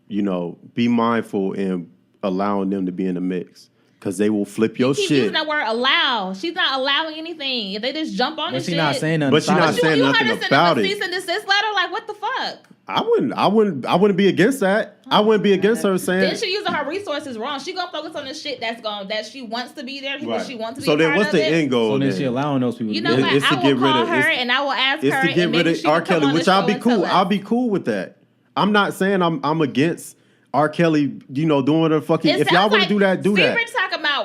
you know, be mindful in allowing them to be in the mix. Because they will flip your shit. She's using that word allow. She's not allowing anything. If they just jump on the shit. But she's not saying nothing. But she's not saying nothing about it. Cease and desist letter? Like, what the fuck? I wouldn't be against that. I wouldn't be against her saying. Then she using her resources wrong. She gonna focus on the shit that she wants to be there. People she wants to be. So then, part what's of the it. end goal? So then she allowing those people. You know what? I will call her and I will ask her. It's to get rid of R. Kelly, which I'll be cool. I'll be cool with that. I'm not saying I'm against R. Kelly, you know, doing the fucking. If y'all want to do that, do that. Rich talking about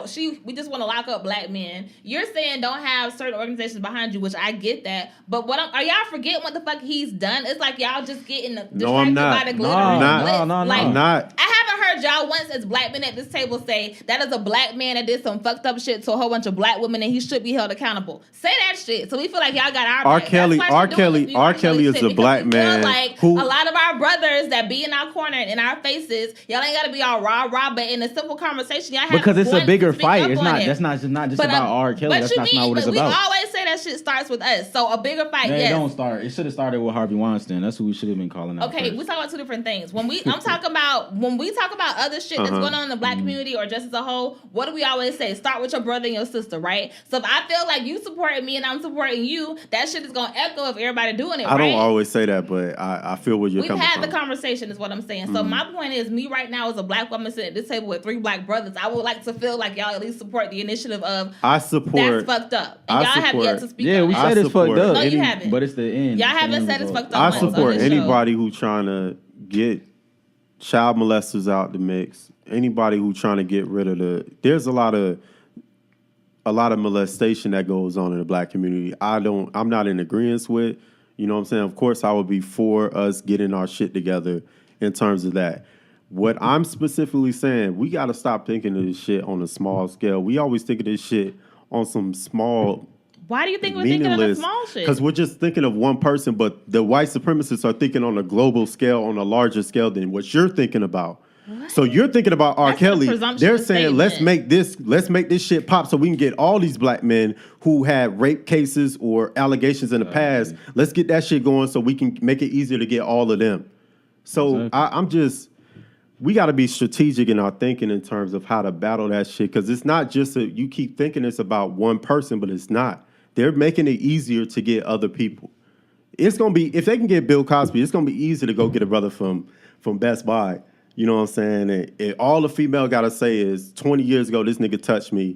we just want to lock up black men. You're saying don't have certain organizations behind you, which I get that. But are y'all forgetting what the fuck he's done? It's like y'all just getting distracted by the glitter. No, I'm not. I haven't heard y'all once as black men at this table say that is a black man that did some fucked up shit to a whole bunch of black women and he should be held accountable. Say that shit. So we feel like y'all got our R. Kelly is a black man. Like a lot of our brothers that be in our corner and in our faces, y'all ain't gotta be all rah, but in a simple conversation, y'all have because it's a bigger fight. It's not. Him. That's not just about R. Kelly. That's not what it's about. We always say that shit starts with us. So a bigger fight. It don't start. It should have started with Harvey Weinstein. That's who we should have been calling out. Okay, we talk about two different things. When we talk about other shit that's going on in the black community or just as a whole, what do we always say? Start with your brother and your sister, right? So if I feel like you supporting me and I'm supporting you, that shit is gonna echo if everybody doing it. I don't always say that, but I feel what you're coming from. We've had the conversation, is what I'm saying. So my point is, me right now as a black woman sitting at this table with 3 black brothers, I would like to feel like y'all at least support the initiative of that's fucked up. And y'all have yet to speak. Yeah, we said it's fucked up. No, you haven't. But it's the end. Y'all haven't said it's fucked up. I support anybody who trying to get child molesters out the mix. Anybody who trying to get rid of there's a lot of molestation that goes on in the black community. I'm not in agreement with, you know what I'm saying? Of course I would be for us getting our shit together in terms of that. What I'm specifically saying, we got to stop thinking of this shit on a small scale. We always think of this shit on some small. Why do you think we're thinking of the small shit? Because we're just thinking of one person, but the white supremacists are thinking on a global scale, on a larger scale than what you're thinking about. What? So you're thinking about R. Kelly. They're saying let's make this shit pop so we can get all these black men who had rape cases or allegations in the past. Let's get that shit going so we can make it easier to get all of them. So exactly. We got to be strategic in our thinking in terms of how to battle that shit, because it's not just you keep thinking it's about one person, but it's not. They're making it easier to get other people. It's gonna be, if they can get Bill Cosby, it's gonna be easy to go get a brother from Best Buy. You know what I'm saying? And all the female gotta say is 20 years ago this nigga touched me,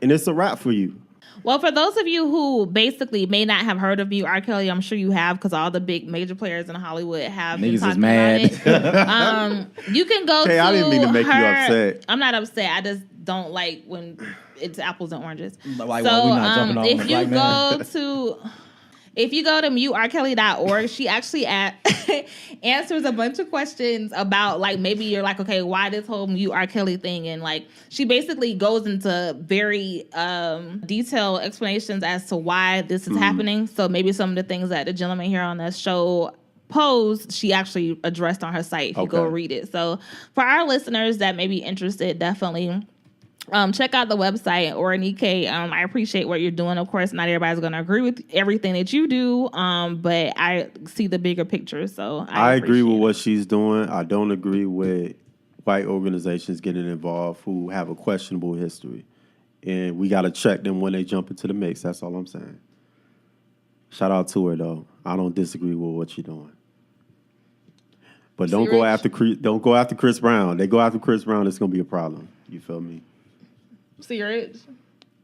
and it's a wrap for you. Well, for those of you who basically may not have heard of MuteRKelly, I'm sure you have, because all the big major players in Hollywood have been talking about it. You can go to I didn't mean to make you upset. I'm not upset. I just don't like when it's apples and oranges. Like, so we not jumping if you go to MuteRKelly.org, she actually answers a bunch of questions about, like, maybe you're like, okay, why this whole MuteRKelly thing? And, like, she basically goes into very detailed explanations as to why this is happening. So maybe some of the things that the gentleman here on this show posed, she actually addressed on her site if you go read it. So for our listeners that may be interested, definitely check out the website, Oranike. I appreciate what you're doing. Of course, not everybody's going to agree with everything that you do, but I see the bigger picture. So I agree with what she's doing. I don't agree with white organizations getting involved who have a questionable history. And we got to check them when they jump into the mix. That's all I'm saying. Shout out to her though. I don't disagree with what you're doing. But don't go after Chris Brown. They go after Chris Brown, it's gonna be a problem. You feel me? See Rich?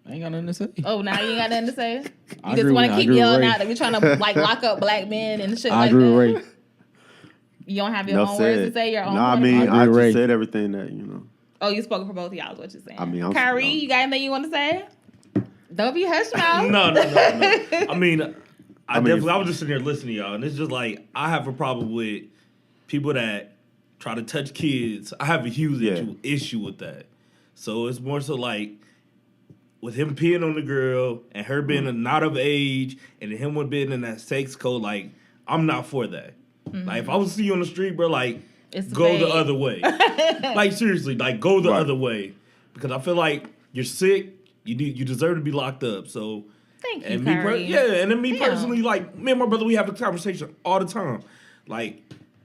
I ain't got nothing to say. Oh, now you ain't got nothing to say? I You just agree want to with- keep I agree yelling with out that we're trying to like lock up black men and shit like I agree that. with Ray. You don't have your Enough own said. words to say, your own No, I point of mean, view? I I agree, Ray. just said everything that, you know. Oh, you spoke for both of y'all is what you're saying. I mean, Kyrie, you got anything you want to say? Don't be hush mouth. No. I mean, I mean, definitely. I was just sitting there listening to y'all, and it's just like I have a problem with people that try to touch kids. I have a huge issue with that. So it's more so like with him peeing on the girl and her being not of age, and him being in that sex code. Like I'm not for that. Like if I was to see you on the street, bro, like It's go fake. the other way. Like seriously, like go the other way, because I feel like you're sick. You deserve to be locked up. So. Thank you, And Kyrie. and then me personally, like me and my brother, we have a conversation all the time. Like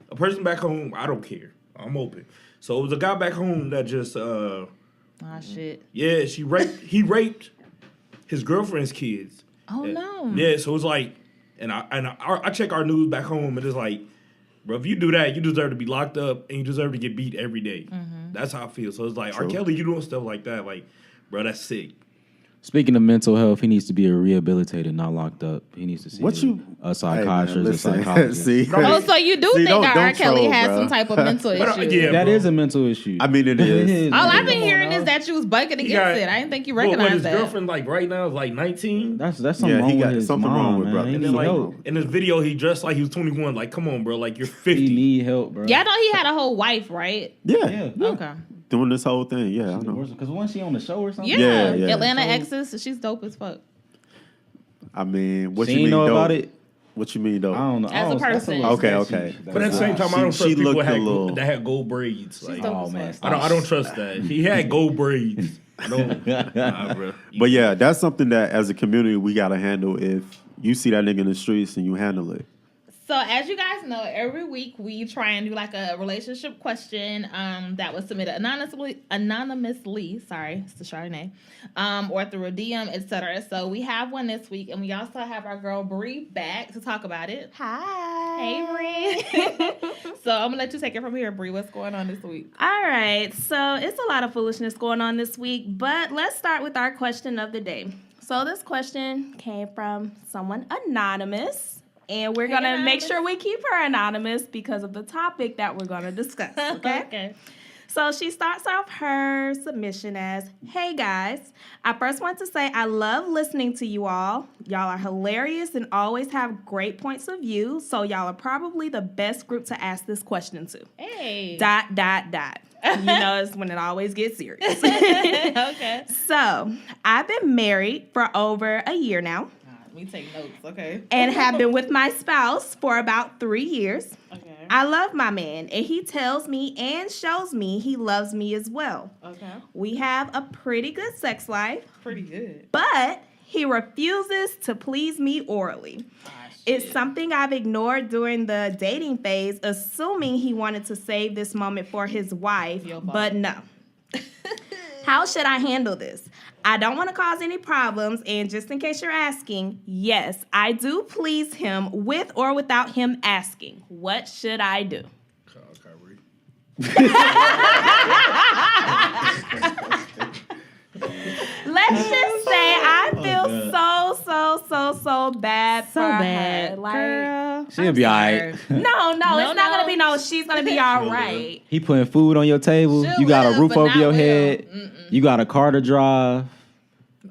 a person back home, I don't care. I'm open. So it was a guy back home that just, Ah, shit. yeah, he raped his girlfriend's kids. Oh, no. Yeah, so it's like, and I check our news back home, and it's like, bro, if you do that, you deserve to be locked up, and you deserve to get beat every day. That's how I feel. So it's like, R. Kelly, you doing stuff like that, like, bro, that's sick. Speaking of mental health, he needs to be rehabilitated, not locked up. He needs to see a psychiatrist or psychologist. See, Oh, so you do think that R. Kelly troll, has bro. some type of mental issue? Yeah, That bro. is a mental issue. I mean, it is. All I've been Come on hearing now. is that you was bucking against got- it. I didn't think you What recognized his that. girlfriend, like, right now is like 19? That's something Yeah, wrong he got with his something mom, wrong with man. brother. He And need then, like, help. in this video, he dressed like he was 21. Like, come on, bro. Like, you're 50. He need help, bro. Yeah, I know he had a whole wife, right? Yeah. Okay. Doing this whole thing. Yeah, I know. Because wasn't she on the show or something? Yeah. Yeah. Atlanta So- Exes, she's dope as fuck. I mean, what She you ain't mean, know dope? about it? What you mean, though? I don't know. As a Oh, that's person. little Okay, sketchy. okay. But at the same time, I don't She trust people looked a that little- had gold braids. Like, dope Oh, as man. fuck. I don't trust that. He had gold braids. I don't. Nah, bro. But yeah, that's something that as a community we gotta handle. If you see that nigga in the streets and you handle it. So as you guys know, every week we try and do like a relationship question that was submitted anonymously. Sorry, it's the Chardonnay, or through a DM, etc. So we have one this week, and we also have our girl Bree back to talk about it. Hi. Hey Bree. So I'm gonna let you take it from here, Bree. What's going on this week? All right. So it's a lot of foolishness going on this week, but let's start with our question of the day. So this question came from someone anonymous. And we're going to make sure we keep her anonymous because of the topic that we're going to discuss, okay? Okay. So she starts off her submission as, "Hey guys, I first want to say I love listening to you all. Y'all are hilarious and always have great points of view. So y'all are probably the best group to ask this question to. Hey. ... You know, it's when it always gets serious. Okay. So I've been married for over a year now Let me take notes. Okay. and have been with my spouse for about 3 years. Okay. I love my man, and he tells me and shows me he loves me as well. Okay. We have a pretty good sex life, Pretty good. but he refuses to please me orally. It's something I've ignored during the dating phase, assuming he wanted to save this moment for his wife, Your fault. but no. How should I handle this? I don't want to cause any problems, and just in case you're asking, yes, I do please him with or without him asking. What should I do? Kyrie. Let's just say I feel so bad for her. Like, girl. She'll be all right. no, it's not no. gonna be no. She's gonna be all right. He putting food on your table. She'll You got live, a roof but over not your will. head. You got a car to drive.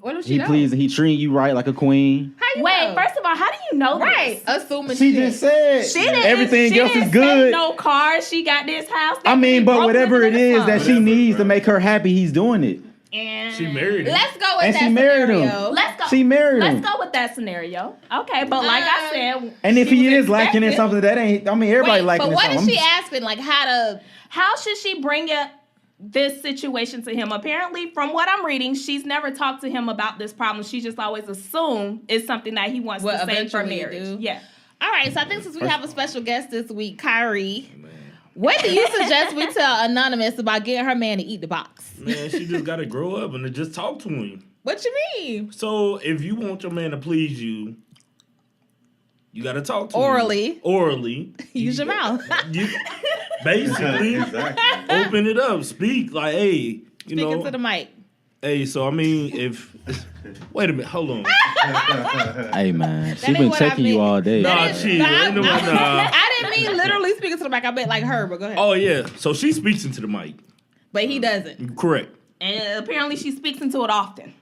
What if she don't? He treating you right like a queen. How you Wait, know? first of all, how do you know Right. this? Assuming She shit. just said She didn't. everything she else didn't is good. Say no car. She got this house. I mean, but whatever it is that she Whatever, needs bro. to make her happy, he's doing it. And She married him. Let's go with And that she married scenario. him. Let's go. She married him. Let's go with that scenario. Okay, but like I said, And if she he was is lacking in expected. something that ain't, I mean, everybody Wait, lacking but in what something. is she asking? Like how to... How should she bring up this situation to him? Apparently, from what I'm reading, she's never talked to him about this problem. She just always assumed it's something that he wants What to save for eventually marriage. do. Yeah. All right, so I think since we have a special guest this week, Kyrie, what do you suggest we tell Anonymous about getting her man to eat the box? Man, she just got to grow up and just talk to him. What you mean? So if you want your man to please you, you got to talk to Orally. him. Orally. Use your mouth. You basically open it up. Speak. Like, hey, you know. Speaking to the mic. Hey, so I mean, if... Wait a minute. Hold on. Hey, man. She ain't been what checking I you meant. all day. Nah, chill. I didn't mean literally speaking to the mic. I meant like her, but go ahead. Oh, yeah. So she speaks into the mic. But he doesn't. Correct. And apparently she speaks into it often.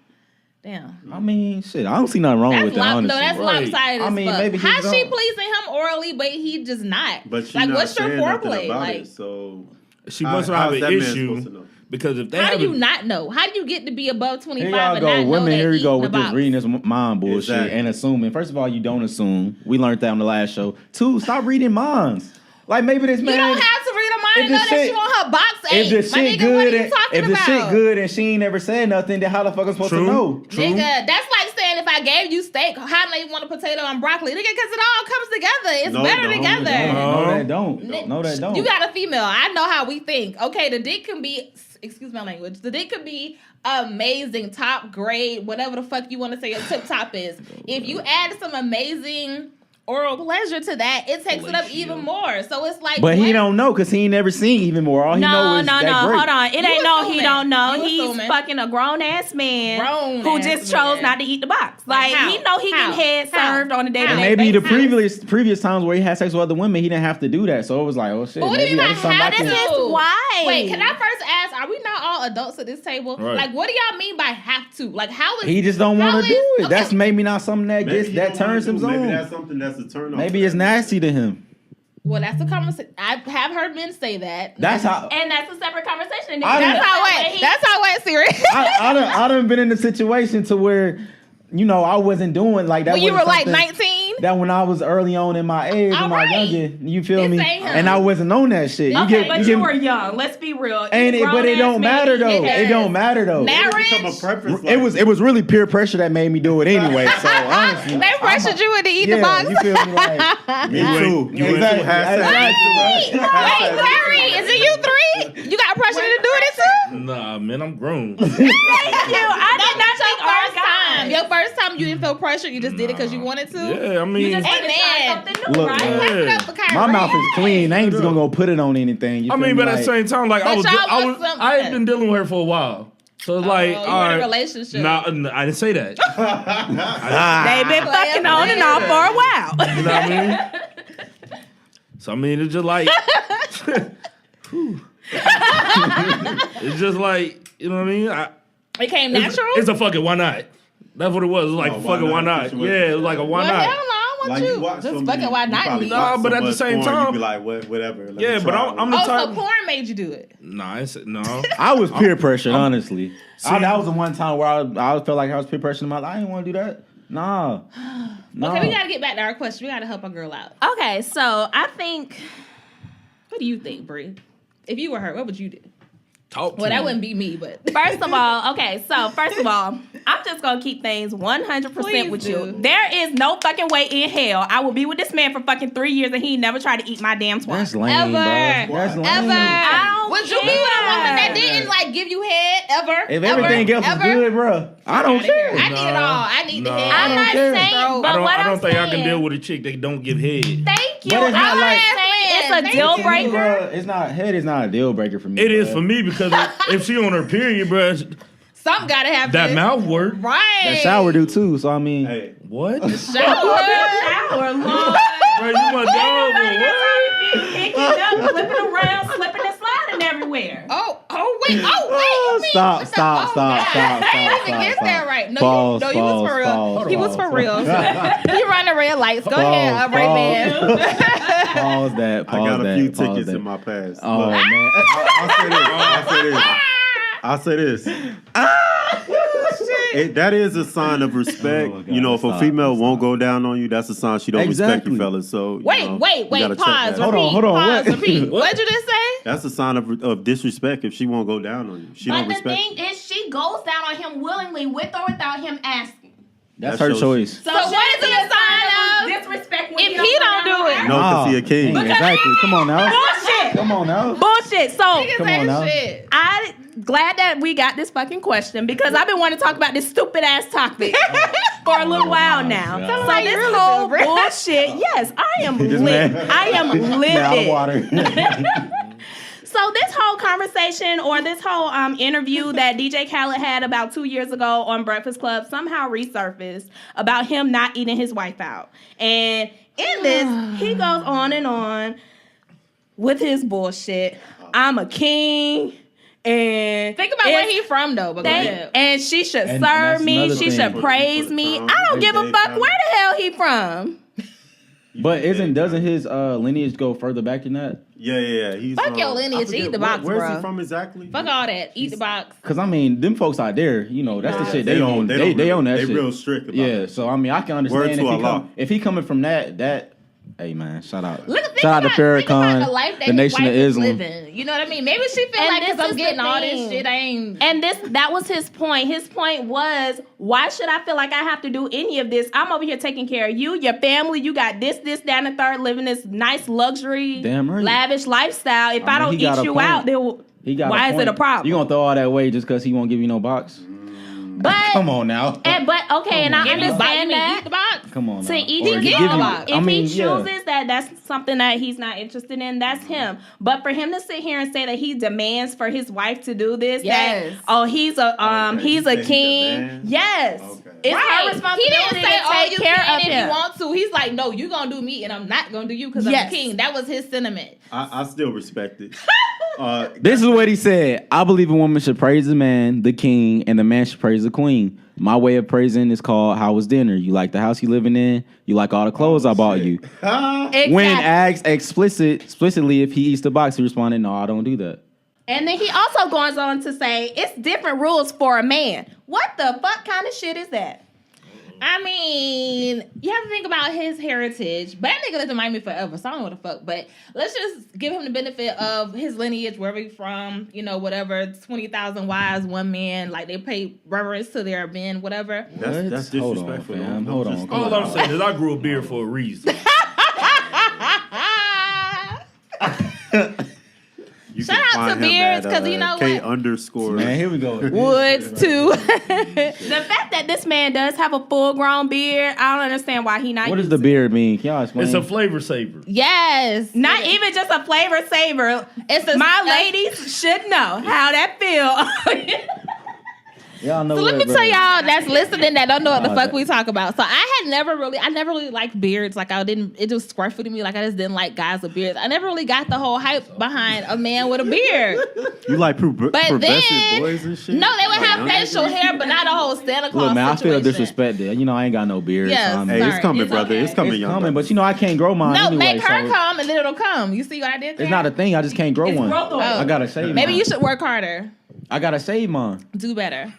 Damn. I mean, shit. I don't see nothing wrong with that, honestly. No, that's Right. lopsided. I mean, as fuck. maybe he's How's she wrong. pleasing him orally, but he just not? But she's like, not what's your saying nothing foreplay? about Like, it, so She must have an that man supposed to issue know? because if they how have do you not know? How do you get to be above 25 Here y'all and go, not know women. that Here you go eating with the this box? reading this mind bullshit Exactly. and assuming. First of all, you don't assume. We learned that on the last show. 2, stop reading minds. Like maybe this man. You don't have to read a mind and know that she want her box If ate. the My shit nigga, what good, are you talking if the about? shit good and she ain't never said nothing, then how the fuck am I supposed to know? True. Nigga, that's like saying if I gave you steak, how do you want a potato and broccoli? Nigga, because it all comes together. It's No, better don't. together. No, that don't. No, that don't. You got a female. I know how we think. Okay, the dick can be, excuse my language, the dick could be amazing, top grade, whatever the fuck you want to say your tip top is. If you add some amazing oral pleasure to that, it takes it up even more. So it's like, But he what? don't know because he ain't never seen even more. All he know is that great. Hold on. It You ain't no he assuming. don't know. You He's assuming. fucking a grown ass man who Grown-ass just man. chose not to eat the box. Like, Like how? he know he How? can head How? served on a day to And day maybe the basis. previous times where he had sex with other women, he didn't have to do that. So it was like, oh shit. But what do you maybe mean that's by something I how can- this This is why. Wait, can I first ask, are we not all adults at this table? Right. Like, what do y'all mean by have to? Like, how is... He just don't how want to is- do it. okay. That's maybe not something that Maybe gets he that don't wanna turns do him it. Maybe on. that's something that's a turn off. Maybe it's nasty to him. Well, that's a conversation. I have heard men say that. That's how. And that's a separate conversation. I That's done- how it. That's how it. Serious. I done been in a situation to where, you know, I wasn't doing like that. When you were wasn't like something 19. That when I was early on in my age, in my Alright. younger, you feel This me? ain't him. And I wasn't on that shit. Okay, but you were young. Let's be real. and it, but it don't matter though. It It don't matter though. Marriage. Become a preference. It was really peer pressure that made me do it anyway. So honestly, They pressured you into eating the box. you feel me? Like, Me too. You exactly. Wait, Larry, is it you 3? You got pressure to do it too? Nah, man, I'm grown. Thank you. I did not think our First time. Your first time you didn't feel pressure. You just did it because you wanted to. Yeah, I mean, You just wanted to try Amen. something new, Look, right? man. Clap it up for Kyrie. my mouth is clean. I ain't just gonna go put it on anything. You I feel mean, me? but at the same time, like I But was, y'all I want was, something. I had been dealing with her for a while, so it's like, you all in a right, relationship. Nah, I didn't say that. They've been fucking on and off for a while. You know what I mean? So I mean, it's just like, it's just like, you know what I mean? It came natural. It's a fucking why not? That's what it was. It was like Oh, why fucking why not not? situation. Yeah, it was like a why well, hell no, not? I want Like you. you watch so Just many, fucking why you not probably me? Nah, watch but so at the much same porn, time- you be like, whatever. Let me Yeah, but try I'm it. the Oh, so type. porn made you do it. Nah, no. I was peer pressured, honestly. See- That was the one time where I felt like I was peer pressured in my life. I didn't want to do that. Nah. Okay, we gotta get back to our question. We gotta help our girl out. Okay, so I think What do you think, Bree? If you were her, what would you do? Talk to Well, that him. wouldn't be me, but first of all, I'm just gonna keep things 100% Please with do. you. There is no fucking way in hell I will be with this man for fucking 3 years and he never tried to eat my damn That's twice. lame, Ever. bro. That's lame. ever. I don't Would you be with a woman that care. didn't like give you head ever? If ever, everything else ever? is good, bro, I don't care. I need it all. I need the Nah. head. I'm don't not care. saying, Bro, but what I don't I'm think saying, I can deal with a chick that don't give head. Thank you. But it's I'm not not like- saying it's a Thank deal you. breaker. Bro, it's not head is not a deal breaker for me. It is bro. for me because if she on her period, bro, Something gotta happen. that mouth work. Right. That shower do too. So I mean, Hey, What? Shower. Shower, Lord. Bro, you my dog, bro. What? Picking up, flipping around, slipping and sliding everywhere. Oh, wait. You mean- Stop, what the- stop, oh, stop, God. stop, I didn't even stop, get stop. that right. No, Pause, you was for real. pause, He was for pause. real. You run the red lights. Go ahead, Ray Man. Pause that. I got a few pause tickets that. in my past. Oh Look, man. I'll say this. That is a sign of respect. Oh, God, you know, if a stop, female won't stop. go down on you, that's a sign she don't respect Exactly. you, fellas. So Wait. you gotta check Pause. that. Repeat. Hold on, Pause. what? Repeat. What'd you just say? That's a sign of disrespect if she won't go down on you. She But don't the respect thing you. is, she goes down on him willingly, with or without him asking. That's That her shows- choice. So, what should is be it a sign of disrespect when if he he don't go down do on it? her? No, because he a king. Exactly. Come on now. Bullshit. Come on now. Bullshit. So Niggas Come on ain't now. shit. I'm glad that we got this fucking question because I've been wanting to talk about this stupid ass topic for a little while now. So like this really whole good. bullshit, yes, I am lit. man. I am livid. water. So this whole conversation or this whole interview that DJ Khaled had about 2 years ago on Breakfast Club somehow resurfaced about him not eating his wife out. And in this, he goes on and on with his bullshit. I'm a king. And Think about where he from though. But go ahead. and she should And serve that's me. another She thing. should praise me. I don't give a fuck where the hell he from. But doesn't his lineage go further back than that? Yeah. He's Fuck your lineage, eat the box, Where's bro. he from exactly? Fuck all that. Eat the box. Because I mean, them folks out there, that's the shit they own. They own that they shit. real strict about Yeah, it. so I mean, I can Word understand to Allah. if he coming from that. Hey man, shout out. Think Shout out to about Farrakhan, the life that the his Nation wife of is Islam. living. You know what I mean? Maybe she feel And like this because I'm is the getting all thing. this shit, I ain't. And that was his point. His point was, why should I feel like I have to do any of this? I'm over here taking care of you, your family. You got this, that, and the third, living this nice luxury, Damn right. lavish lifestyle. If I, mean, don't he got eat a you point. out, then why is it a problem? You gonna throw all that away just because he won't give you no box? But Come on now. and I Give me the box. understand that. Eat the box. Come on. To now. each Or his he give give you- you- box. If I mean, he chooses that's something that he's not interested in, that's him. But for him to sit here and say that he demands for his wife to do this, Yes. he's a He said he king. demands? Yes. Okay. It's Right. her He responsibility didn't say, to "Oh, take you care can of if him. you want to." He's like, "No, you gonna do me, and I'm not gonna do you because Yes. I'm the king." That was his sentiment. I still respect it. This is what he said. I believe a woman should praise the man, the king, and the man should praise the queen. My way of praising is called "How was dinner?" You like the house you living in? You like all the clothes I bought you? Exactly. When asked explicitly if he eats the box, he responded, "No, I don't do that." And then he also goes on to say it's different rules for a man. What the fuck kind of shit is that? I mean, you have to think about his heritage. But that nigga lived in Miami forever, so I don't know what the fuck. But let's just give him the benefit of his lineage, wherever he's from, whatever, 20,000 wives, one man. Like, they pay reverence to their men, whatever. That's Hold on, disrespectful. fam. Don't Hold just on. go All I'm out. saying is I grew a beard for a reason. You Shout can out find to him Beards, at, 'cause you know K what? underscore. Man, here we go. Woods, too. The fact that this man does have a full-grown beard, I don't understand why he not What does using the beard mean? Can y'all explain? It's a flavor saver. Yes. Not even just a flavor saver. It's a- My ladies should know how that feel. Y'all know So let what, me bro. tell y'all that's listening that don't know what the Oh, fuck that- we talk about. So I never really liked beards. Like it just scruffy to me. Like I just didn't like guys with beards. I never really got the whole hype behind a man with a beard. You like progressive then- boys and shit? No, they would Like have young facial niggas? hair, but not a whole Santa Claus Look, man, I feel situation. disrespected. I ain't got no beard. Yes. so I mean, Hey, it's Sorry, coming, it's brother. okay. It's coming, it's young coming, brother. but I can't grow mine No, anyway. make her so come and then it'll come. You see what I did there? It's not a thing. I just can't grow one. growth on. I gotta shave. Maybe mine. you should work harder. I gotta shave mine. Do better.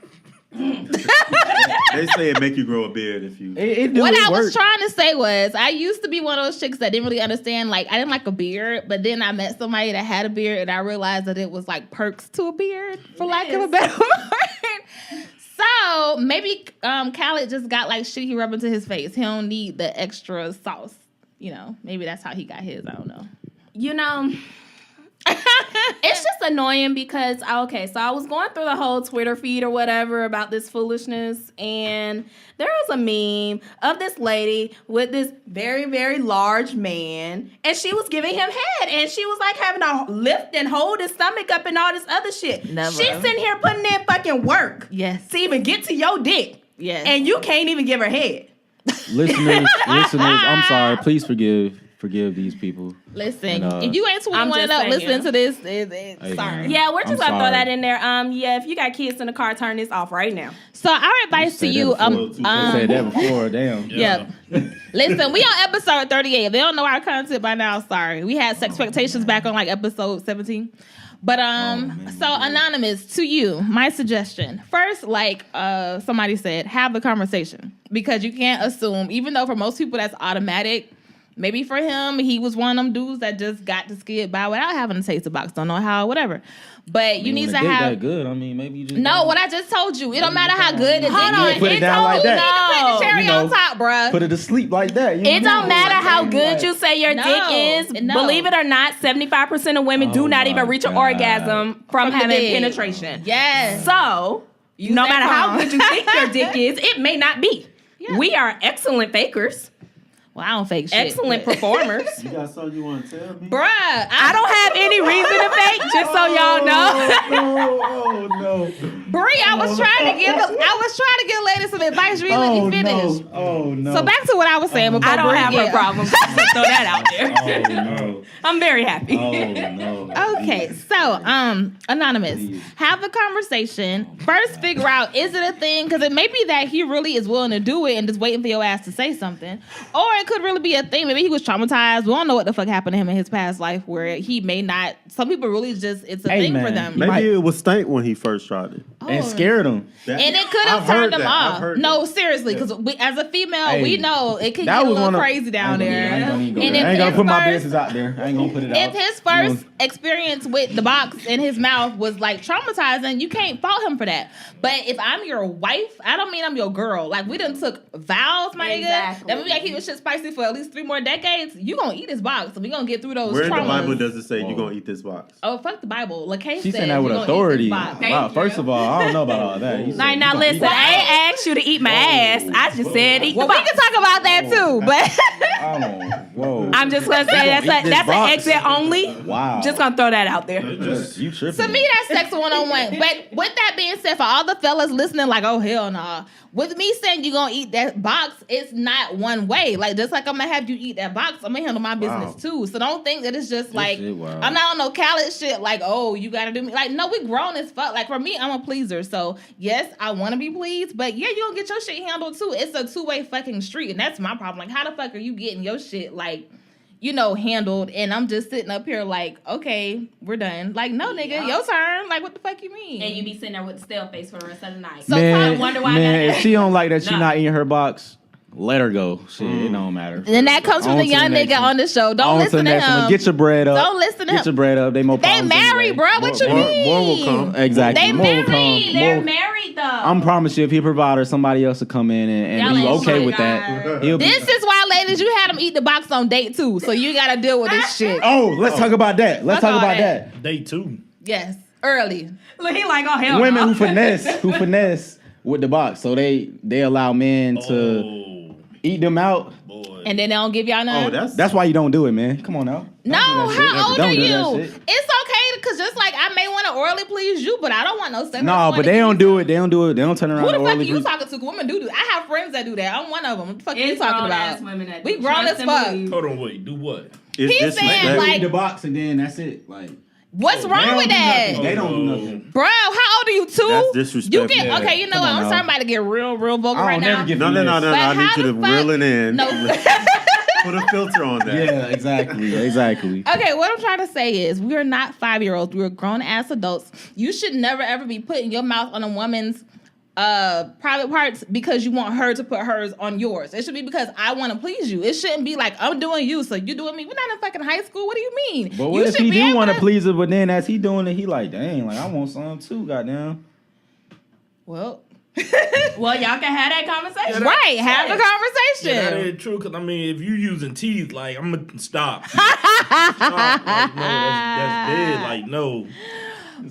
They say it make you grow a beard if you. It do What it I was work. trying to say was, I used to be one of those chicks that didn't really understand. Like, I didn't like a beard, but then I met somebody that had a beard, and I realized that it was like perks to a beard, for lack of a better word. So maybe Khaled just got like shit he rubbed into his face. He don't need the extra sauce. Maybe that's how he got his. I don't know. It's just annoying because, so I was going through the whole Twitter feed or whatever about this foolishness, and there was a meme of this lady with this very, very large man, and she was giving him head, and she was like having to lift and hold his stomach up and all this other shit. Never. She's sitting here putting in fucking work Yes. to even get to your dick, Yes. and you can't even give her head. listeners, I'm sorry. Please forgive these people. Listen, And, if you ain't 21 just and up saying. listening to this, Hey, sorry. man. Yeah, we're just I'm gonna throw sorry. that in there. If you got kids in the car, turn this off right now. So our advice to said you, that before. I said that before. Damn. Yep. Listen, we on episode 38. If they don't know our content by now, sorry. We had Sexpectations back on like episode 17. But so Anonymous, to you, my suggestion. First, like somebody said, have the conversation. Because you can't assume, even though for most people that's automatic, maybe for him, he was one of them dudes that just got to skid by without having to taste the box. Don't know how, whatever. But you need to have. that good. I mean, maybe you just No, what I just told you. It don't matter how good the dick on, is. put it down like that. You need to put the cherry You know, on top, bruh. put it to sleep like that. You It know? don't matter how Like, good you say your No, dick is. no. Believe it or not, 75% of women do Oh not my even reach an God. orgasm from the having dick. penetration. Yes. So, Use no that matter how condom. good you think your dick is, it may not be. Yeah. We are excellent fakers. Well, I don't fake shit. Excellent performers. You got something you want to tell me? Bruh, I don't have any reason to fake, just so y'all know. No. Bree, I was trying to give ladies some advice. Really, let me finish. Oh no. So back to what I was saying. I don't have a problem. Just to throw that out there. Oh no. I'm very happy. Oh no. Okay, so anonymous, have a conversation. First, figure out, is it a thing? Because it may be that he really is willing to do it and just waiting for your ass to say something, or it could really be a thing. Maybe he was traumatized. We don't know what the fuck happened to him in his past life, where he may not. Some people really just it's a thing for them. Maybe it was stank when he first tried it. And scared him. And it could have turned him off. No, seriously, because as a female, we know it could get a little crazy down there. I ain't gonna put my business out there. I ain't gonna put it out. If his first experience with the box in his mouth was like traumatizing, you can't fault him for that. But if I'm your wife, I don't mean I'm your girl. Like, we done took vows, my nigga. That we gotta keep this shit spicy for at least 3 more decades. You gonna eat this box, and we gonna get through those Where traumas. in the Bible does it say you gonna eat this box? Oh, fuck the Bible. LaKay She's said saying that with you gonna authority. eat this box. Wow, first of all, I don't know about all that. Now listen, I ain't asked you to eat my ass. I just said eat the Well, we box. can talk about that too, but Whoa. I'm just gonna say that's an exit only. Wow. Just gonna throw that out there. You tripping. to me, that's sex 101. But with that being said, for all the fellas listening, like, oh hell nah. With me saying you gonna eat that box, it's not one way. Like, just like I'm gonna have you eat that box, I'm gonna handle my business too. So don't think that it's just like I'm not on no Khaled shit. Like, oh, you gotta do me. Like, no, we grown as fuck. Like, for me, I'm a pleaser. So yes, I want to be pleased, but yeah, you gonna get your shit handled too. It's a 2-way fucking street, and that's my problem. Like, how the fuck are you getting your shit like, you know, handled, and I'm just sitting up here like, okay, we're done. Like, no, nigga, your turn. Like, what the fuck you mean? And you be sitting there with the stale face for the rest of the night. So I wonder why. Man, if she don't like that, she No. not eating her box. Let her go. Shit, it don't matter. And that comes from On the to young the next nigga one. on the show. Don't On to listen the to next one. him. Get your bread up. Don't listen to Get him. your bread up. They more They problems married, anyway. bro. What you More mean? will come. Exactly. They More will come. married. They're More- married though. I'm promise you, if he provide her, somebody else will come in and Y'all be ain't okay shit, with that. He'll be, This is why, ladies, you had him eat the box on date 2. So you got to deal with this shit. oh, let's talk about that. Let's Fuck talk all about that. Day 2. Yes, early. Look, he like, oh hell Women no. who finesse with the box, so they allow men to eat them out. Boy. And then they don't give y'all none. Oh, That's why you don't do it, man. Come on now. No, Don't do that shit. how old Don't are do that you? shit. It's okay because just like I may want to orally please you, but I don't want no sex. No, but they don't do it. They don't do it. They don't turn around. Who the and fuck are orally you please- talking to? Women do. I have friends that do that. I'm one of them. What the fuck are you It's talking grown-ass about? women that We do. grown Trust as and fuck. believe. Hold on, wait. Do what? It's He's just saying, that. like- Eat the box and then that's it. Like What's wrong with that? They don't do nothing. Bro, how old are you? 2? That's disrespectful. You get Yeah. okay. You know Come what? on I'm now. sorry, I'm about to get real vocal I right don't now. never give No. But I need you how to the fuck- reel it in. No. Put a filter on that. Yeah, exactly. Okay, what I'm trying to say is we are not 5-year-olds. We're grown ass adults. You should never ever be putting your mouth on a woman's private parts because you want her to put hers on yours. It should be because I want to please you. It shouldn't be like I'm doing you, so you doing me. We're not in fucking high school. What do you mean? But You what if should he be do able want to please her, but then as he doing it, he like, dang, like I want some too, goddamn. Well, Well, y'all can have that conversation. right. Have the Yeah, that conversation. is true. Cause I mean, if you using teeth, like I'm gonna stop. Stop. Like, no, that's dead. Like no.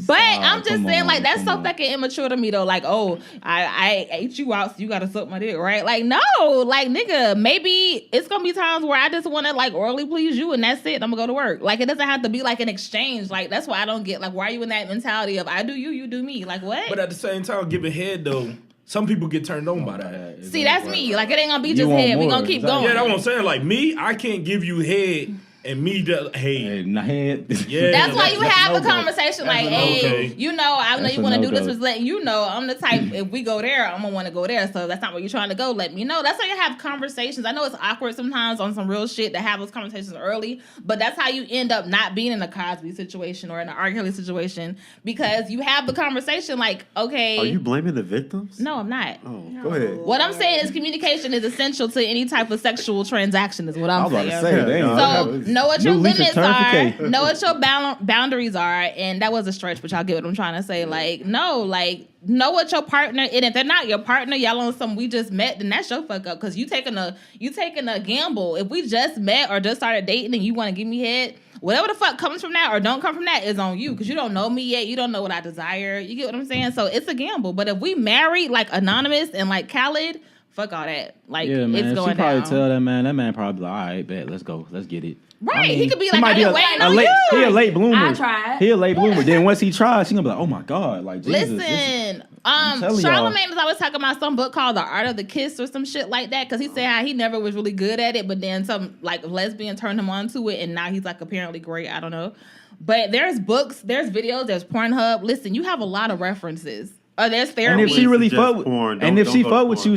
But I'm just come saying, on, like, that's come so on. fucking immature to me, though. Like, oh, I ate you out, so you gotta suck my dick, right? Like, no, like, nigga, maybe it's gonna be times where I just wanna, like, orally please you, and that's it. I'm gonna go to work. Like, it doesn't have to be, like, an exchange. Like, that's why I don't get, like, why are you in that mentality of I do you, you do me? Like, what? But at the same time, giving head though, some people get turned on by that. See, that's me. Like, it ain't gonna be You just want head. We more, gonna keep exactly. going. Yeah, that's what I'm saying. Like me, I can't give you head and me the Hey, head. nah, head. Yeah. That's why you that's have a no-go. conversation like, a hey, no-go. you know, I know That's you a want to do this, no-go. was letting you know I'm the type, if we go there, I'm going to want to go there. So that's not where you're trying to go. Let me know. That's how you have conversations. I know it's awkward sometimes on some real shit to have those conversations early, but that's how you end up not being in a Cosby situation or in an R. situation because you have the conversation like, okay. Are you blaming the victims? No, I'm not. Oh, go ahead. What I'm saying is communication is essential to any type of sexual transaction is what I I'm was about saying. to say, damn. So know what your New lease is limits turned for are, K. know what your boundaries are, and that was a stretch, but y'all get what I'm trying to say. Like, no, like know what your partner, and if they're not your partner, y'all on some we just met, then that's your fuck up because you taking a gamble. If we just met or just started dating and you want to give me head, whatever the fuck comes from that or don't come from that is on you because you don't know me yet. You don't know what I desire. You get what I'm saying? So it's a gamble. But if we married like Anonymous and like Khaled, fuck all that. Like, Yeah, man. it's going she probably down. tell that man. That man probably like, all right, bet, let's go, let's get it. Right, I mean, he could be like, might I've been waiting on late, you. He a late bloomer. I tried. He a late bloomer. Then once he tries, she gonna be like, oh my god, like Jesus. Listen, telling y'all. Charlamagne was always talking about some book called The Art of the Kiss or some shit like that, because he said how he never was really good at it, but then some like lesbian turned him on to it, and now he's like apparently great. I don't know. But there's books, there's videos, there's Pornhub. Listen, you have a lot of references. Oh, there's therapy. And if she really Suggest fuck with, porn. and Don't- if she don't fuck fuck with porn. you,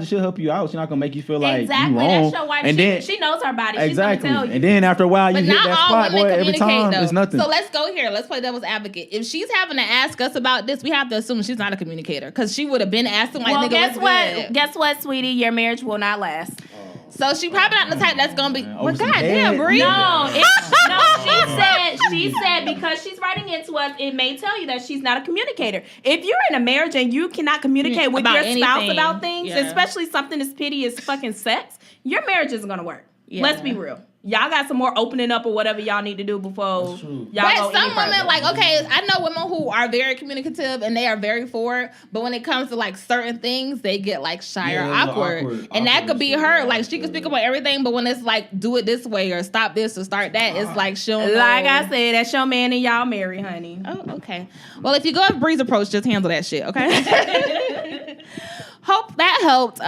she'll help you out. She's not gonna make you feel like Exactly. you wrong. That's your wife. And then She knows her body. exactly, She's gonna tell you. and then after a while, you But hit not that all spot, boy. women Every communicate, time, though. it's nothing. So let's go here. Let's play devil's advocate. If she's having to ask us about this, we have to assume she's not a communicator, because she would have been asking like, Well, nigga, guess what's what? good? Guess what, sweetie? Your marriage will not last. So she probably not the type that's gonna be. man. Well, Over some goddamn, head. Bree. No, she said because she's writing into us, it may tell you that she's not a communicator. If you're in a marriage and you cannot communicate with About your spouse anything. about things, Yeah. especially something as petty as fucking sex, your marriage isn't gonna work. Yeah. Let's be real. Y'all got some more opening up or whatever y'all need to do before y'all But go some any further. women, like, okay, I know women who are very communicative and they are very forward, but when it comes to like certain things, they get like shy Yeah, or they're awkward. And that could be shit, her. yeah, Like, she can speak about everything, but when it's like, do it this way or stop this or start that, it's like, she'll know. Like I said, that's your man and y'all marry, honey. Oh, okay. Well, if you go with Bree's approach, just handle that shit, okay? Hope that helped.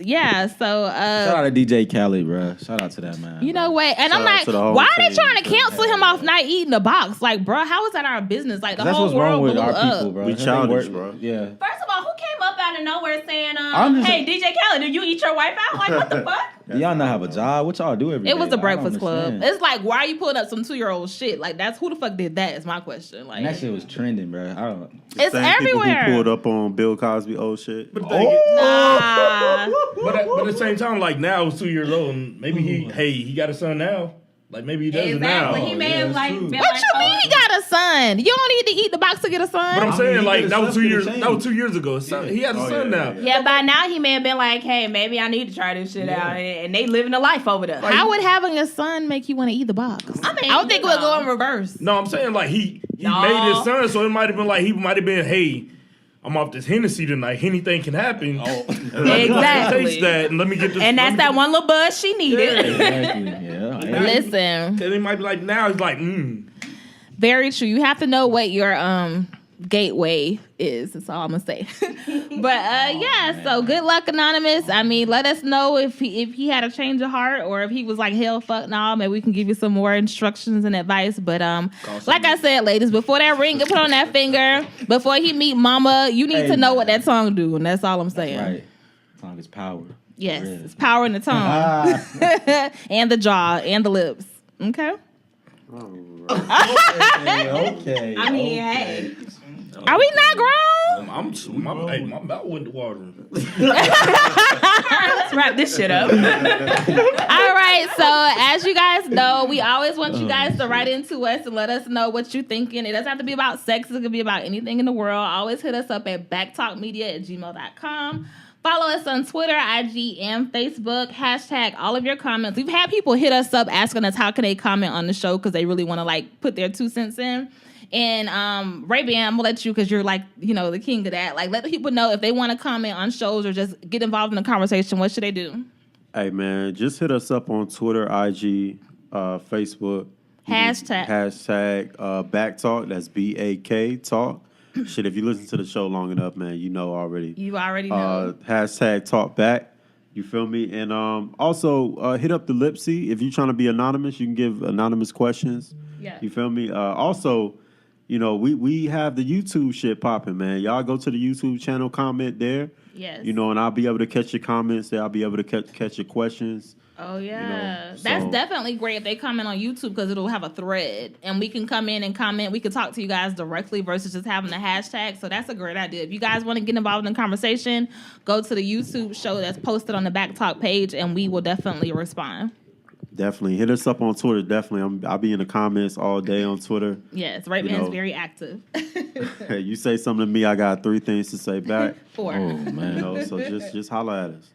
Yeah, so Shout out to DJ Khaled, bro. Shout out to that man. you know what? And Shout I'm out like, to the whole why are they team. trying to cancel him off not eating the box? Like, bro, how is that our business? Like, the that's whole what's wrong world with blew our up. people, bro. We They childish, work- bro. Yeah. First of all, who came up out of nowhere saying, I'm just- hey, DJ Khaled, do you eat your wife out? Like, what the fuck? Do y'all not have a job? What y'all do every day? It was the I don't Breakfast Club. understand. It's like, why are you pulling up some 2-year-old shit? Like, that's who the fuck did that? Is my question. Like, And that shit was trending, bro. I don't. it's Same everywhere. people who pulled up on Bill Cosby old shit. But, the thing is- Nah. but at the same time, like now he's 2 years old, and maybe he got a son now. Like maybe he doesn't Exactly. now. He may yeah, have it's like true. been What like, you mean he got a son? You don't need to eat the box to get a son. But I'm I saying mean, he like could that was have 2 slept years. with the That was chain. 2 years ago. Son, he has a Oh, son yeah, now. yeah. Yeah, by now he may have been like, hey, maybe I need to try this shit out. And they living a life over there. How would having a son make you want to eat the box? I mean, I would think it you would go know. in reverse. No, I'm saying like he No. made his son, so it might have been like he might have been, hey, I'm off this Hennessy tonight. Anything can happen. Oh. Exactly. Taste that and let me get this. And that's that one little buzz she needed. Exactly. Yeah. Listen, Cause it might be like now he's like, very true. You have to know what your gateway is. That's all I'm gonna say. But yeah, so good luck, Anonymous. I mean, let us know if he had a change of heart or if he was like, hell fuck nah, maybe we can give you some more instructions and advice. But like I said, ladies, before that ring get put on that finger, before he meet mama, you need to know what that tongue do, and that's all I'm saying. Right. Tongue is power. Yes, For real. it's power in the tongue and the jaw and the lips. Okay. Okay. I mean, hey. Are we not grown? my mouth went to water. Let's wrap this shit up. All right. So as you guys know, we always want you guys to write into us and let us know what you're thinking. It doesn't have to be about sex. It could be about anything in the world. Always hit us up at BAKTalkmedia@gmail.com. Follow us on Twitter, IG, and Facebook. # all of your comments. We've had people hit us up asking us how can they comment on the show because they really want to like put their 2 cents in. And Ray-Ban, I'm gonna let you because you're like, you know, the king of that. Like, let people know if they want to comment on shows or just get involved in the conversation. What should they do? Hey man, just hit us up on Twitter, IG, Facebook. Hashtag. BAKTalk. That's BAK Talk. Shit, if you listen to the show long enough, man, you know already. You already know. #Talk Back. You feel me? And also hit up the Lipsy. If you're trying to be anonymous, you can give anonymous questions. Yeah. You feel me? Also, you know, we have the YouTube shit popping, man. Y'all go to the YouTube channel, comment there. Yes. You know, and I'll be able to catch your comments there. I'll be able to catch your questions. Oh, yeah. You know, That's so- definitely great if they comment on YouTube because it'll have a thread and we can come in and comment. We can talk to you guys directly versus just having a hashtag. So that's a great idea. If you guys want to get involved in the conversation, go to the YouTube show that's posted on the BAKTalk page and we will definitely respond. Definitely. Hit us up on Twitter. Definitely. I'll be in the comments all day on Twitter. Yes, Right You Man's know. very active. Hey, you say something to me, I got 3 things to say back. 4. Oh You man. know, so just holler at us.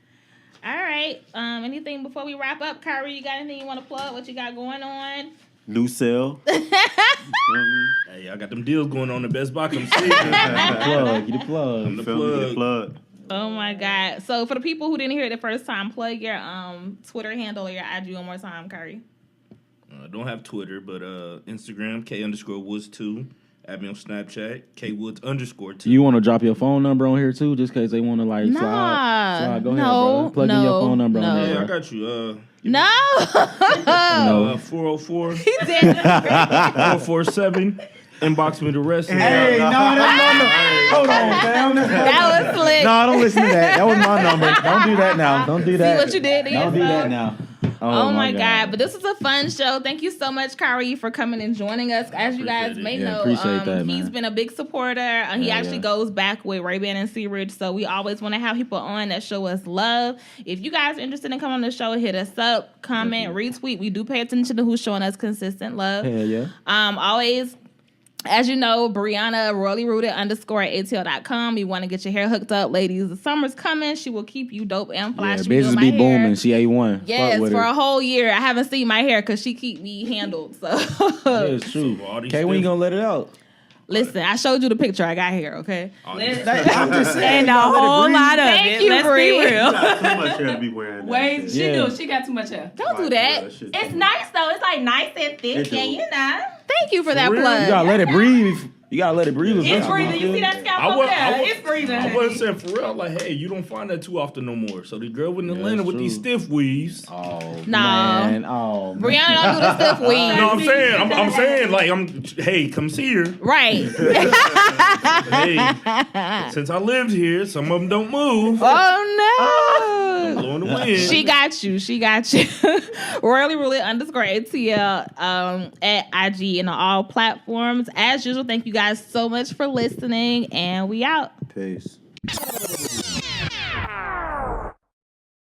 All right. Anything before we wrap up? Kyrie, you got anything you want to plug? What you got going on? New sale. You feel me? Hey, I got them deals going on at Best Buy. Come see me. Get the plug. Get the plug. You feel me? Get the plug. Oh my God. So for the people who didn't hear it the first time, plug your Twitter handle or your IG one more time, Curry. I don't have Twitter, but Instagram, K_Woods2. Add me on Snapchat, Kwoods_2. You want to drop your phone number on here too, just in case they want to like slide? Go ahead, bro. Plug in your phone number on there. Yeah, I got you. No. 404 He did. 447. Inbox me the rest. Hey, no. Hold on, fam. That was slick. No, don't listen to that. That was my number. Don't do that now. Don't do that. See what you did to Don't do yourself? that now. Oh my God. But this was a fun show. Thank you so much, Kyrie, for coming and joining us. As you guys may know, appreciate that, man. he's been a big supporter. He actually goes back with Ray-Ban and Searidge. So we always want to have people on that show us love. If you guys are interested in coming on the show, hit us up, comment, retweet. We do pay attention to who's showing us consistent love. Hell yeah. Always. As you know, Brianna, rollyrooted_ATL.com. You want to get your hair hooked up, ladies. The summer's coming. She will keep you dope and fly. Yeah, business be booming. She A1. Yes, for a whole year. I haven't seen my hair because she keep me handled. So yeah, it's true. Okay, when you gonna let it out? Listen, I showed you the picture I got here, okay? I'm just saying. And a whole lot of Thank it. you, Let's Bree. be real. Too much hair to be wearing. Wait, she got too much hair. Don't do that. It's nice though. It's like nice and thick, and you know. Thank you for that You plug. gotta let it breathe. You gotta let it breathe. It's breathing. You see that scalp up there? It's breathing. I wasn't saying for real. Like, hey, you don't find that too often no more. So the girl in Atlanta with these stiff weaves. Oh No. man. Oh man. Brianna don't do the stiff weave. No, I'm saying, like, hey, come see her. Right. Hey, since I lived here, some of them don't move. Oh no. Blowing the wind. She got you. RoyallyRoulette_ATL at IG and on all platforms. As usual, thank you guys so much for listening, and we out. Peace.